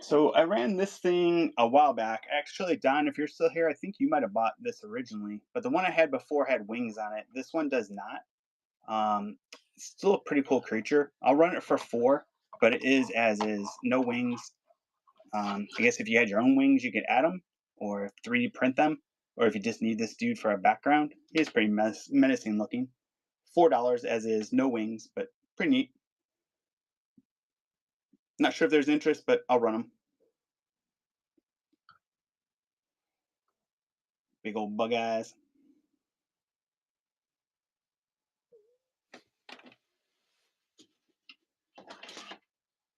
So I ran this thing a while back. Actually, Don, if you're still here, I think you might have bought this originally. But the one I had before had wings on it. This one does not. Still a pretty cool creature. I'll run it for 4, but it is as is. No wings. I guess if you had your own wings, you could add them or 3D print them. Or if you just need this dude for a background, he's pretty menacing looking. $4 as is. No wings, but pretty neat. Not sure if there's interest, but I'll run them. Big old bug eyes.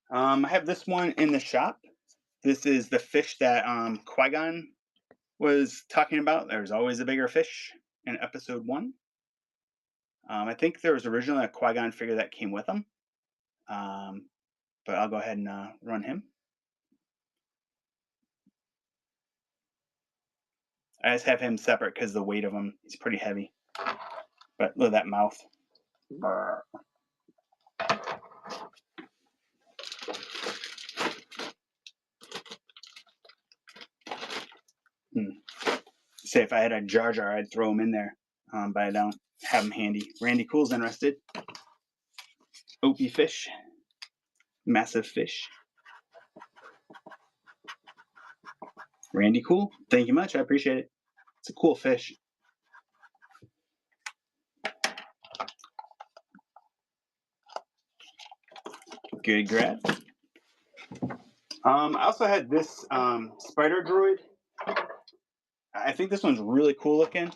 I have this one in the shop. This is the fish that Qui-Gon was talking about. There's always a bigger fish in episode 1. I think there was originally a Qui-Gon figure that came with him, um, but I'll go ahead and run him. I just have him separate because the weight of him is pretty heavy. But look at that mouth. Say if I had a Jar Jar, I'd throw him in there, but I don't have him handy. Randy Cool's interested. Opie fish. Massive fish. Randy Cool, thank you much. I appreciate it. It's a cool fish. Good grab. I also had this spider droid. I think this one's really cool looking.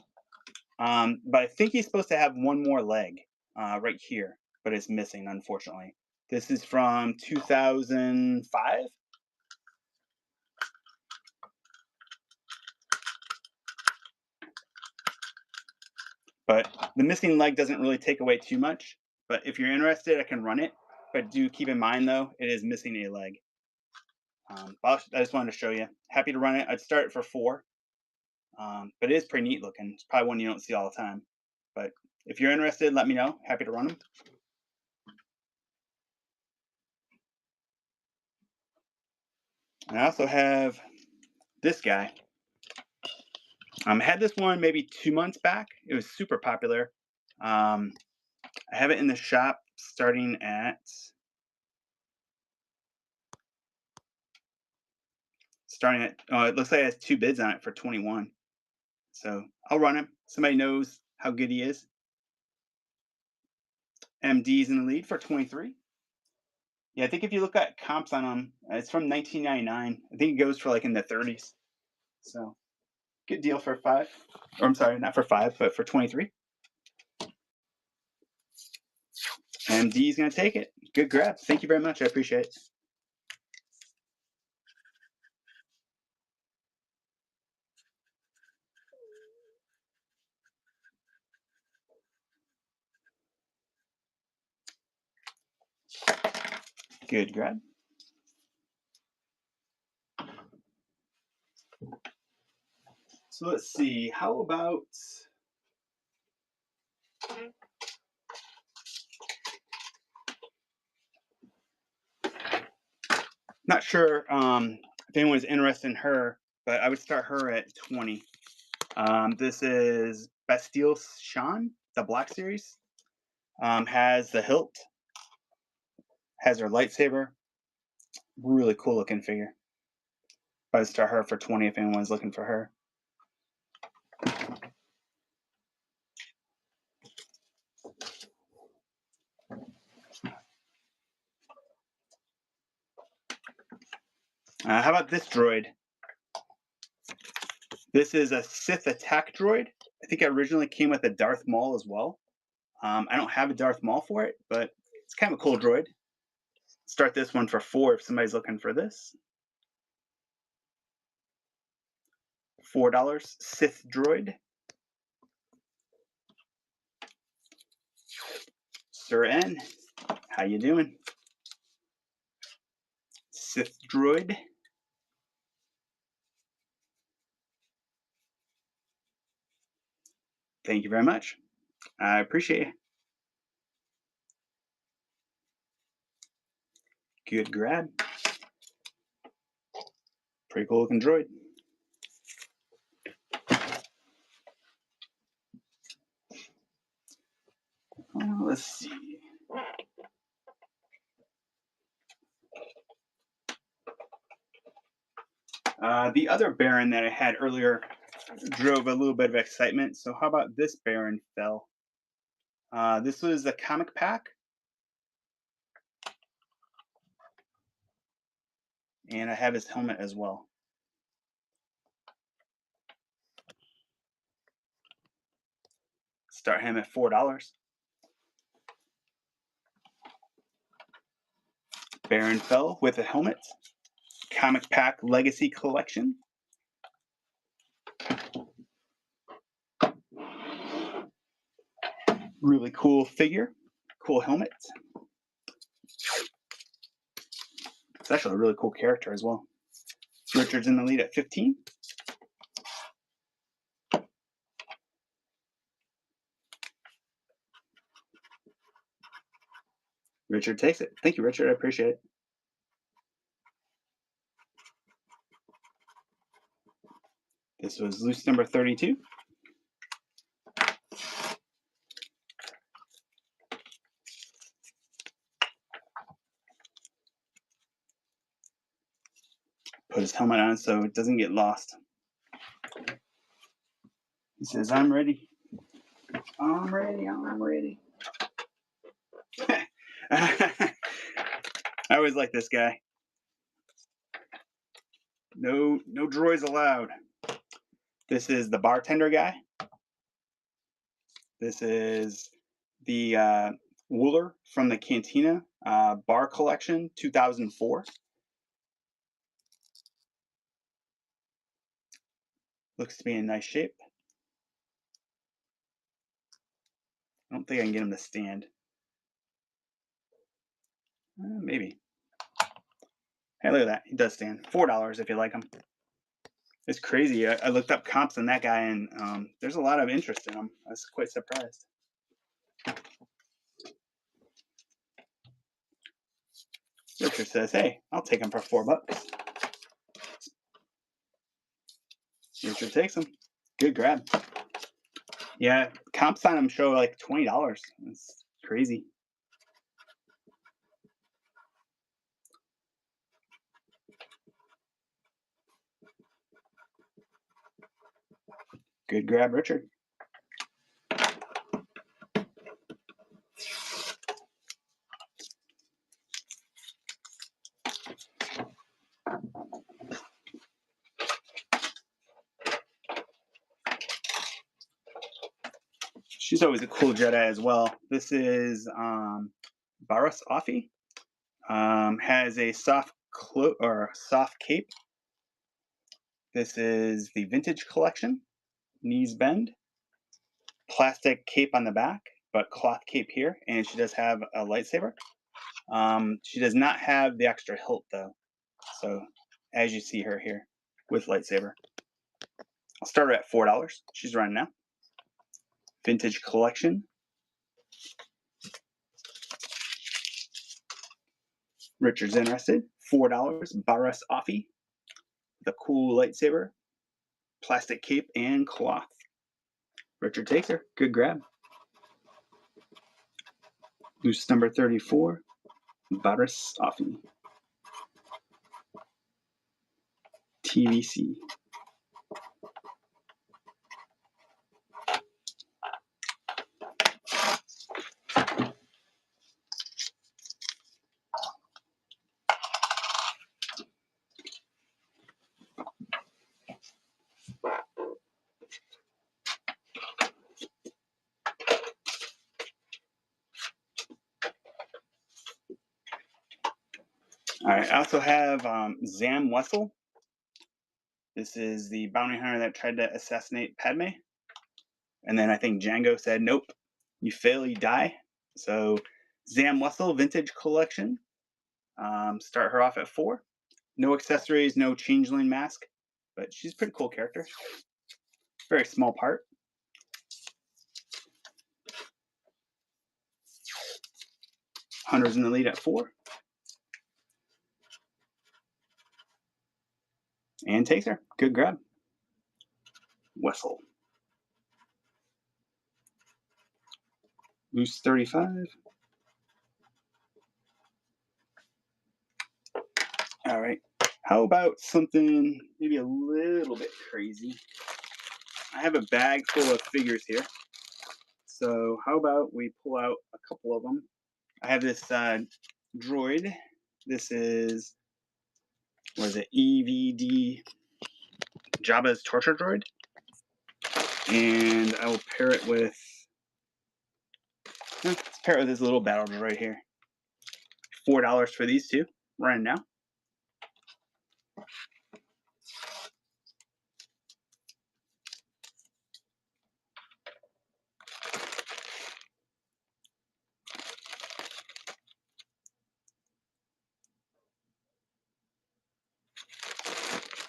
But I think he's supposed to have one more leg right here, but it's missing, unfortunately. This is from 2005. But the missing leg doesn't really take away too much. But if you're interested, I can run it. But do keep in mind, though, it is missing a leg. I just wanted to show you. Happy to run it. I'd start it for 4. But it is pretty neat looking. It's probably one you don't see all the time. But if you're interested, let me know. Happy to run them. I also have this guy. I had this one maybe 2 months back. It was super popular. I have it in the shop starting at it looks like it has 2 bids on it for 21. So I'll run him. Somebody knows how good he is. MD's in the lead for 23. Yeah, I think if you look at comps on him, it's from 1999. I think it goes for like in the 30s. So good deal for 5. Or I'm sorry, not for 5, but for 23. MD's gonna take it. Good grab. Thank you very much. I appreciate it. Good grab. So let's see. How about not sure if anyone's interested in her, but I would start her at 20. This is Bastille Sean, the Black Series. Has the hilt, has her lightsaber. Really cool looking figure. I would start her for 20 if anyone's looking for her. How about this droid? This is a Sith attack droid. I think it originally came with a Darth Maul as well. I don't have a Darth Maul for it, but it's kind of a cool droid. Start this one for 4 if somebody's looking for this. $4, Sith droid. Sir N, how you doing? Sith droid. Thank you very much. I appreciate it. Good grab. Pretty cool looking droid. Let's see. The other Baron that I had earlier drove a little bit of excitement. So how about this Baron fell? This was a comic pack. And I have his helmet as well. Start him at $4. Baron fell with a helmet. Comic pack legacy collection. Really cool figure, cool helmet. It's actually a really cool character as well. Richard's in the lead at 15. Richard takes it. Thank you, Richard. I appreciate it. This was loose number 32. Put his helmet on so it doesn't get lost. He says, I'm ready. I'm ready. I'm ready. I always like this guy. No droids allowed. This is the bartender guy. This is the Wooler from the Cantina Bar Collection 2004. Looks to be in nice shape. I don't think I can get him to stand. Maybe. Hey, look at that. He does stand. $4 if you like him. It's crazy. I looked up comps on that guy, and there's a lot of interest in him. I was quite surprised. Richard says, hey, I'll take him for $4. Richard takes him. Good grab. Yeah, comps on him show like $20. It's crazy. Good grab, Richard. She's always a cool Jedi as well. This is Barras Offee. Has a soft cloak or soft cape. This is the Vintage Collection. Knees bend. Plastic cape on the back, but cloth cape here, and she does have a lightsaber. She does not have the extra hilt though, so as you see her here with lightsaber. I'll start her at $4. She's running now. Vintage Collection. Richard's interested. $4. Barras Offee. The cool lightsaber, plastic cape, and cloth. Richard takes her. Good grab. Loose number 34. Barras Offee. TVC. All right, I also have Zam Wessel. This is the bounty hunter that tried to assassinate Padme. And then I think Django said, nope, you fail, you die. So Zam Wessel, Vintage Collection. Start her off at $4. No accessories, no changeling mask, but she's a pretty cool character. Very small part. Hunter's in the lead at $4. And takes her. Good grab. Wessel. Loose 35. All right. How about something maybe a little bit crazy? I have a bag full of figures here. So how about we pull out a couple of them? I have this droid. This is, what is it, EVD Jabba's torture droid. And I will pair it with, let's pair it with this little battle droid here. $4 for these two, right now.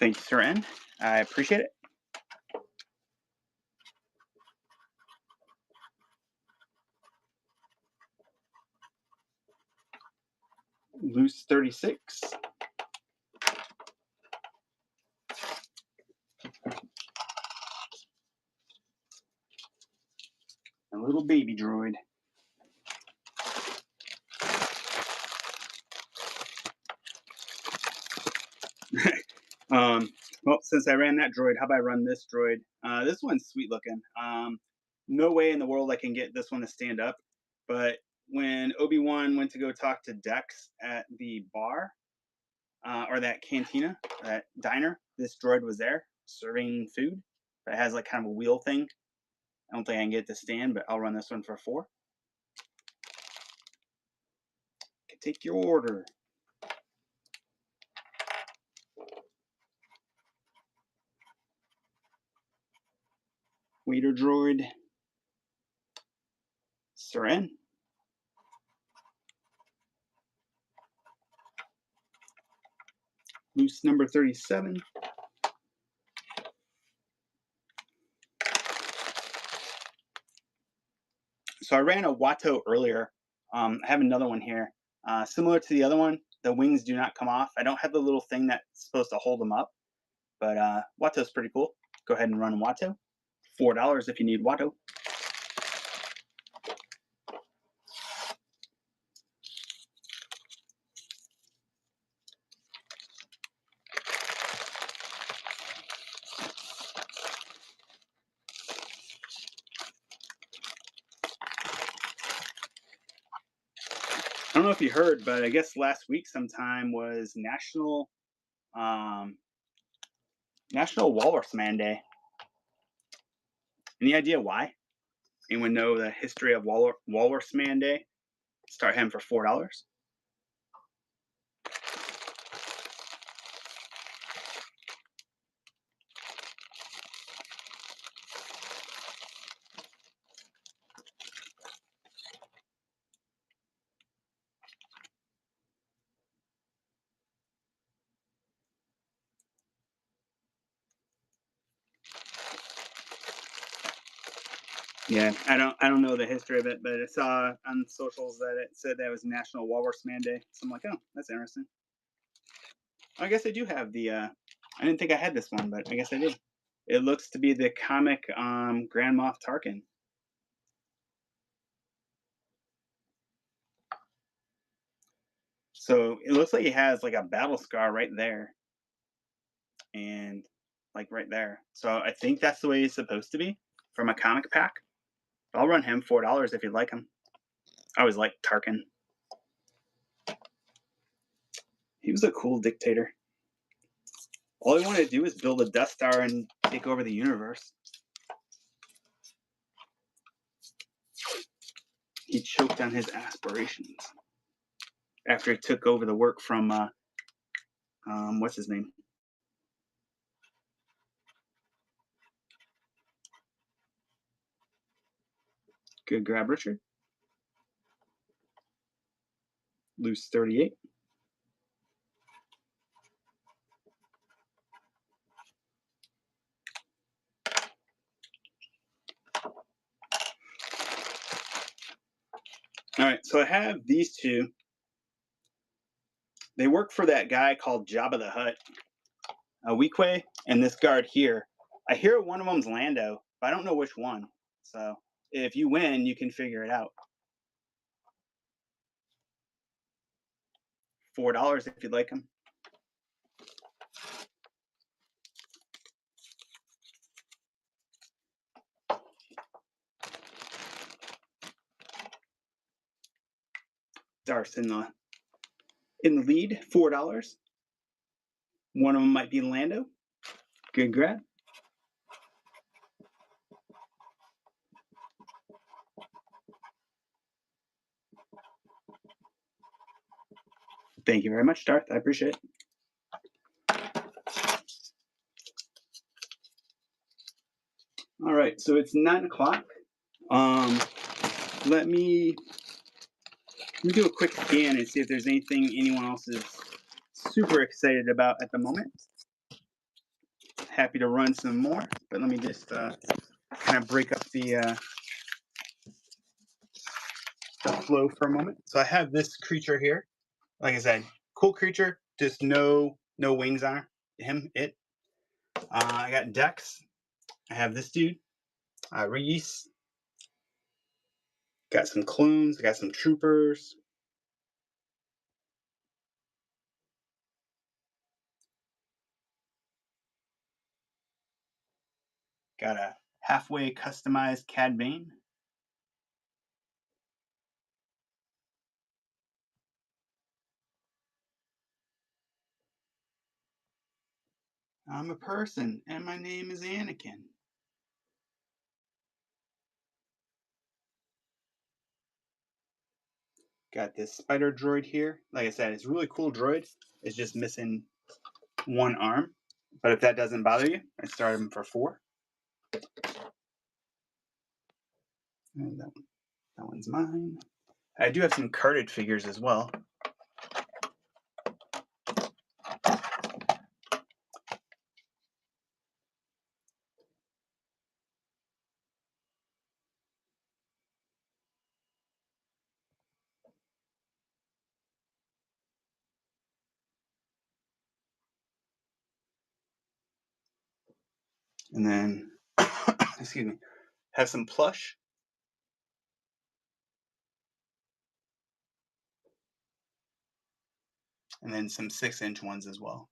Thank you, Sir N. I appreciate it. Loose 36. A little baby droid. Well, since I ran that droid, how about I run this droid? This one's sweet looking. No way in the world I can get this one to stand up. But when Obi-Wan went to go talk to Dex at the bar, or that cantina, that diner, this droid was there serving food. It has like kind of a wheel thing. I don't think I can get it to stand, but I'll run this one for 4. Can take your order. Waiter droid. Sir N. Loose number 37. So I ran a Watto earlier. I have another one here. Similar to the other one, the wings do not come off. I don't have the little thing that's supposed to hold them up, but Watto's pretty cool. Go ahead and run Watto. $4 if you need Watto. I don't know if you heard, but I guess last week sometime was National Walrus Man Day. Any idea why? Anyone know the history of Walrus Man Day? Start him for $4. Yeah, I don't know the history of it, but I saw on socials that it said that was National Walrus Man Day. So I'm like, oh, that's interesting. I guess I do have the. I didn't think I had this one, but I guess I do. It looks to be the comic Grand Moff Tarkin. So it looks like he has like a battle scar right there, and like right there. So I think that's the way he's supposed to be from a comic pack. I'll run him $4 if you'd like him. I always liked Tarkin. He was a cool dictator. All he wanted to do was build a Death Star and take over the universe. He choked on his aspirations after he took over the work from what's his name? Good grab, Richard. Loose 38. All right, so I have these two. They work for that guy called Jabba the Hutt. Weequay and this guard here. I hear one of them's Lando, but I don't know which one. So if you win, you can figure it out. $4 if you'd like them. Darth's in the lead, $4. One of them might be Lando. Good grab. Thank you very much, Darth. I appreciate it. All right, so it's 9 o'clock. Let me do a quick scan and see if there's anything anyone else is super excited about at the moment. happy to run some more, but let me just kind of break up the flow for a moment. So I have this creature here. Like I said, cool creature, just no wings on him. I got Dex. I have this dude, Reese. Got some clones. I got some troopers. Got a halfway customized Cad Bane. I'm a person, and my name is Anakin. Got this spider droid here. Like I said, it's a really cool droid. It's just missing one arm. But if that doesn't bother you, I started him for 4. And that one's mine. I do have some carded figures as well. And then, excuse me, have some plush. And then some 6-inch ones as well.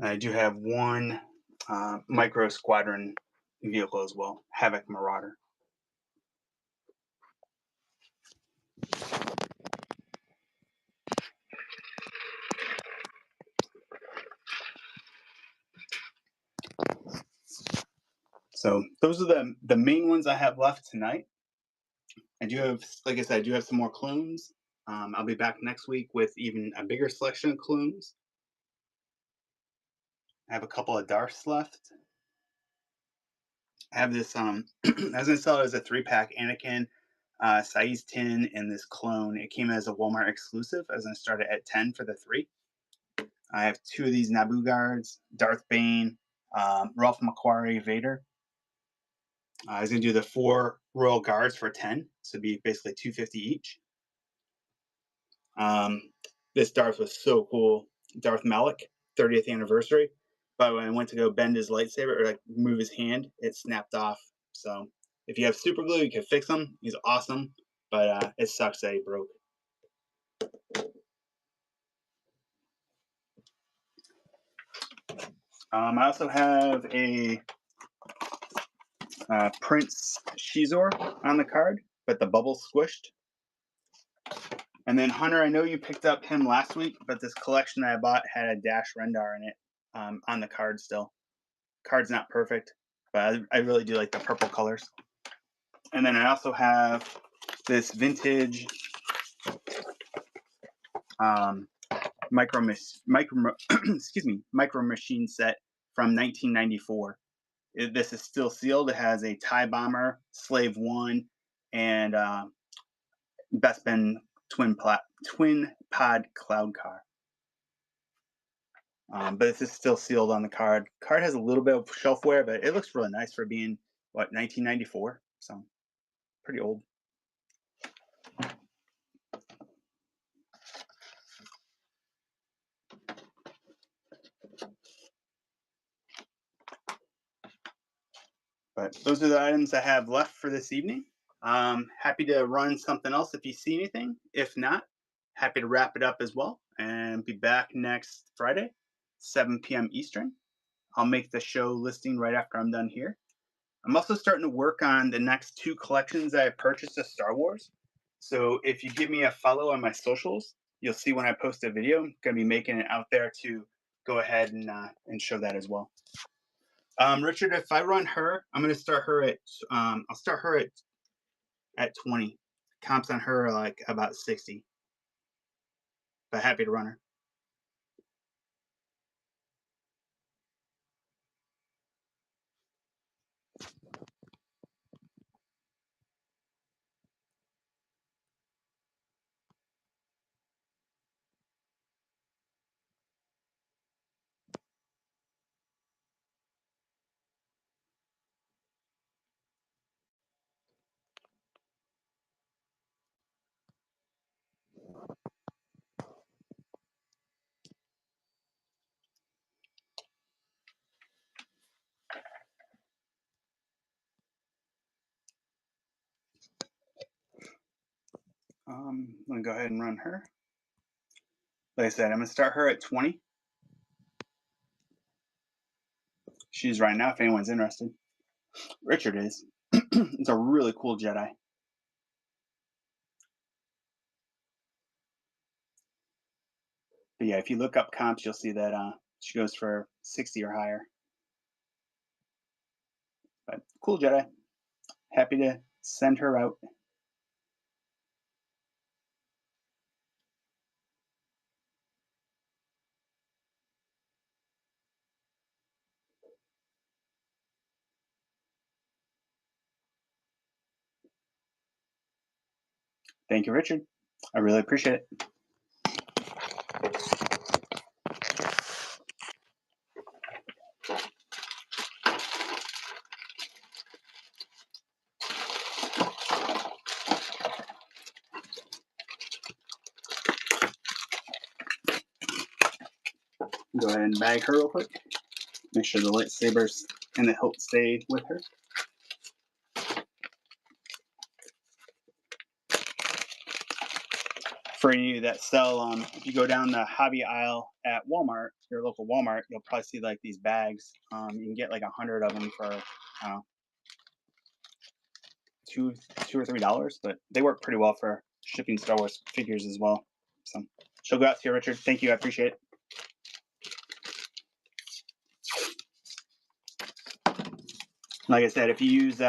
I do have one micro squadron vehicle as well, Havoc Marauder. So those are the main ones I have left tonight. I do have, like I said, I do have some more clones. I'll be back next week with even a bigger selection of clones. I have a couple of Darths left. I have this, I was gonna sell it as a 3-pack Anakin, size 10, and this clone. It came as a Walmart exclusive. I was gonna start it at 10 for the 3. I have 2 of these Naboo guards, Darth Bane, Ralph McQuarrie Vader. I was gonna do the 4 Royal Guards for 10, so it'd be basically $250 each. This Darth was so cool. Darth Malak, 30th anniversary. But when I went to go bend his lightsaber or like move his hand, it snapped off. So if you have super glue, you can fix him. He's awesome, but it sucks that he broke. I also have a Prince Shizor on the card, but the bubble's squished. And then Hunter, I know you picked up him last week, but this collection I bought had a Dash Rendar in it on the card still. Card's not perfect, but I really do like the purple colors. And then I also have this vintage excuse me, micro machine set from 1994. This is still sealed. It has a TIE Bomber, Slave 1, and Bespin twin pod cloud car. But this is still sealed on the card. Card has a little bit of shelf wear, but it looks really nice for being, what, 1994? So, pretty old. But those are the items I have left for this evening. Happy to run something else if you see anything. If not, happy to wrap it up as well and be back next Friday, 7 p.m. Eastern. I'll make the show listing right after I'm done here. I'm also starting to work on the next 2 collections that I purchased of Star Wars. So if you give me a follow on my socials, you'll see when I post a video. I'm going to be making it out there to go ahead and show that as well. Richard, if I run her, I'm going to start her at, I'll start her at 20. Comps on her are like about 60. But happy to run her. I'm gonna go ahead and run her. Like I said, I'm gonna start her at 20. She's right now if anyone's interested. Richard is. It's a really cool Jedi. But yeah, if you look up comps, you'll see that she goes for 60 or higher. But cool Jedi. Happy to send her out. Thank you, Richard. I really appreciate it. Go ahead and bag her real quick. Make sure the lightsabers and the hilt stay with her. For any of you that sell, if you go down the hobby aisle at Walmart, your local Walmart, you'll probably see like these bags. You can get like 100 of them for, I don't know, $2 or $3, but they work pretty well for shipping Star Wars figures as well. So she'll go out to you, Richard. Thank you. I appreciate it. Like I said, if you use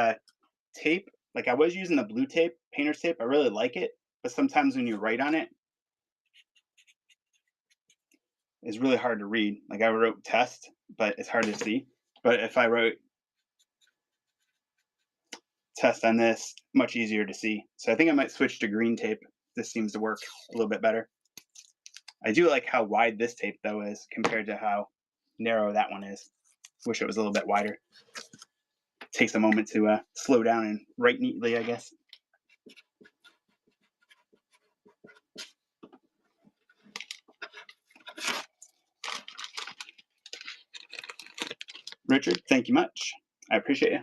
tape, like I was using the blue tape, painter's tape, I really like it. But sometimes when you write on it, it's really hard to read. Like I wrote test, but it's hard to see. But if I wrote test on this, much easier to see. So I think I might switch to green tape. This seems to work a little bit better. I do like how wide this tape though is compared to how narrow that one is. Wish it was a little bit wider. Takes a moment to slow down and write neatly, I guess. Richard, thank you much. I appreciate you.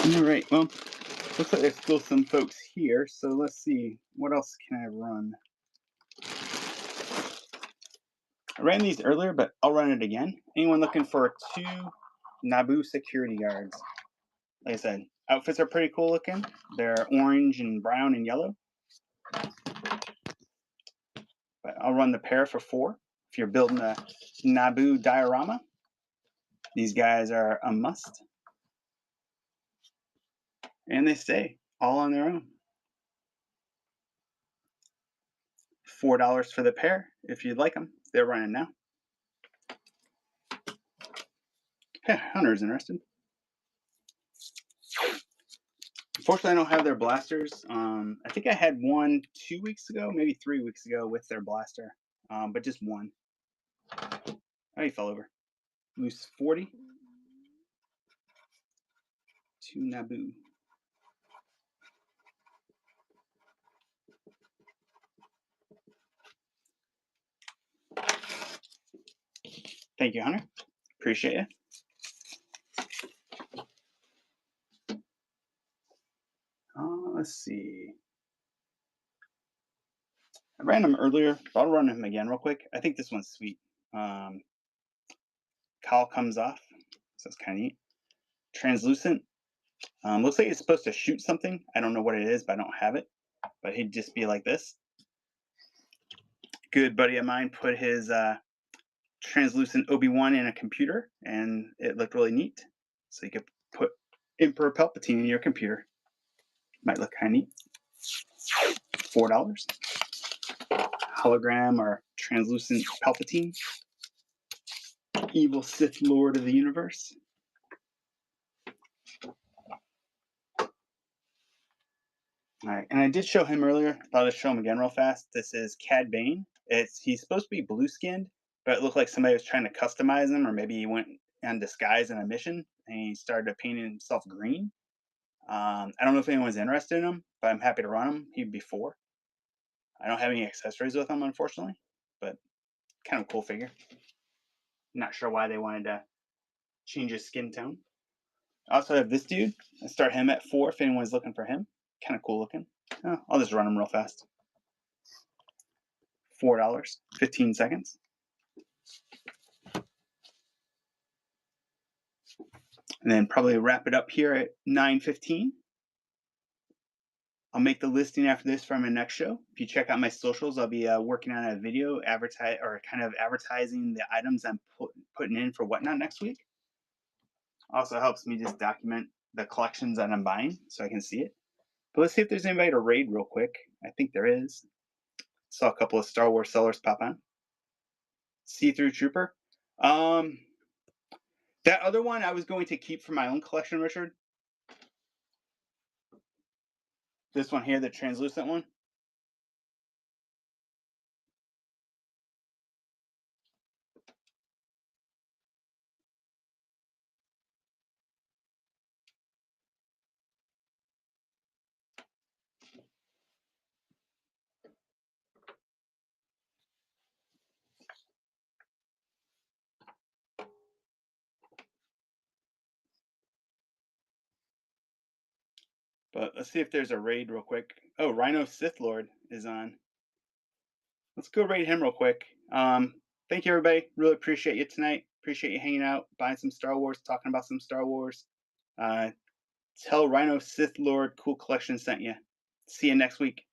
All right, well, looks like there's still some folks here, so let's see. What else can I run? I ran these earlier, but I'll run it again. Anyone looking for 2 Naboo security guards? Like I said, outfits are pretty cool looking. They're orange and brown and yellow. But I'll run the pair for 4. If you're building a Naboo diorama, these guys are a must. And they stay all on their own. $4 for the pair if you'd like them. They're running now. Yeah, Hunter's interested. Unfortunately, I don't have their blasters. I think I had one 2 weeks ago, maybe 3 weeks ago with their blaster, but just one. Oh, he fell over. Loose 40. 2 Naboo. Thank you, Hunter. Appreciate you. Let's see. I ran him earlier, but I'll run him again real quick. I think this one's sweet. Cowl comes off, so it's kind of neat. Translucent. Looks like it's supposed to shoot something. I don't know what it is, but I don't have it. But he'd just be like this. Good buddy of mine put his translucent Obi-Wan in a computer, and it looked really neat. So you could put Emperor Palpatine in your computer. Might look kind of neat. $4. hologram or translucent Palpatine, evil Sith Lord of the universe. All right, and I did show him earlier. Thought I'd show him again real fast. This is Cad Bane. He's supposed to be blue skinned, but it looked like somebody was trying to customize him, or maybe he went on disguise in a mission and he started painting himself green. I don't know if anyone's interested in him, but I'm happy to run him. He'd be 4. I don't have any accessories with him, unfortunately, but kind of cool figure. Not sure why they wanted to change his skin tone. I also have this dude. I start him at 4 if anyone's looking for him. Kind of cool looking. Oh, I'll just run him real fast. $4, 15 seconds. And then probably wrap it up here at 9:15. I'll make the listing after this for my next show. If you check out my socials, I'll be working on a video advertising the items I'm putting in for Whatnot next week. Also helps me just document the collections that I'm buying so I can see it. But let's see if there's anybody to raid real quick. I think there is. Saw a couple of Star Wars sellers pop on. See-through Trooper. That other one I was going to keep for my own collection, Richard. This one here, the translucent one. But let's see if there's a raid real quick. Oh, Rhino Sith Lord is on. Let's go raid him real quick. Thank you, everybody. Really appreciate you tonight. Appreciate you hanging out, buying some Star Wars, talking about some Star Wars. Tell Rhino Sith Lord Cool Collection sent you. See you next week.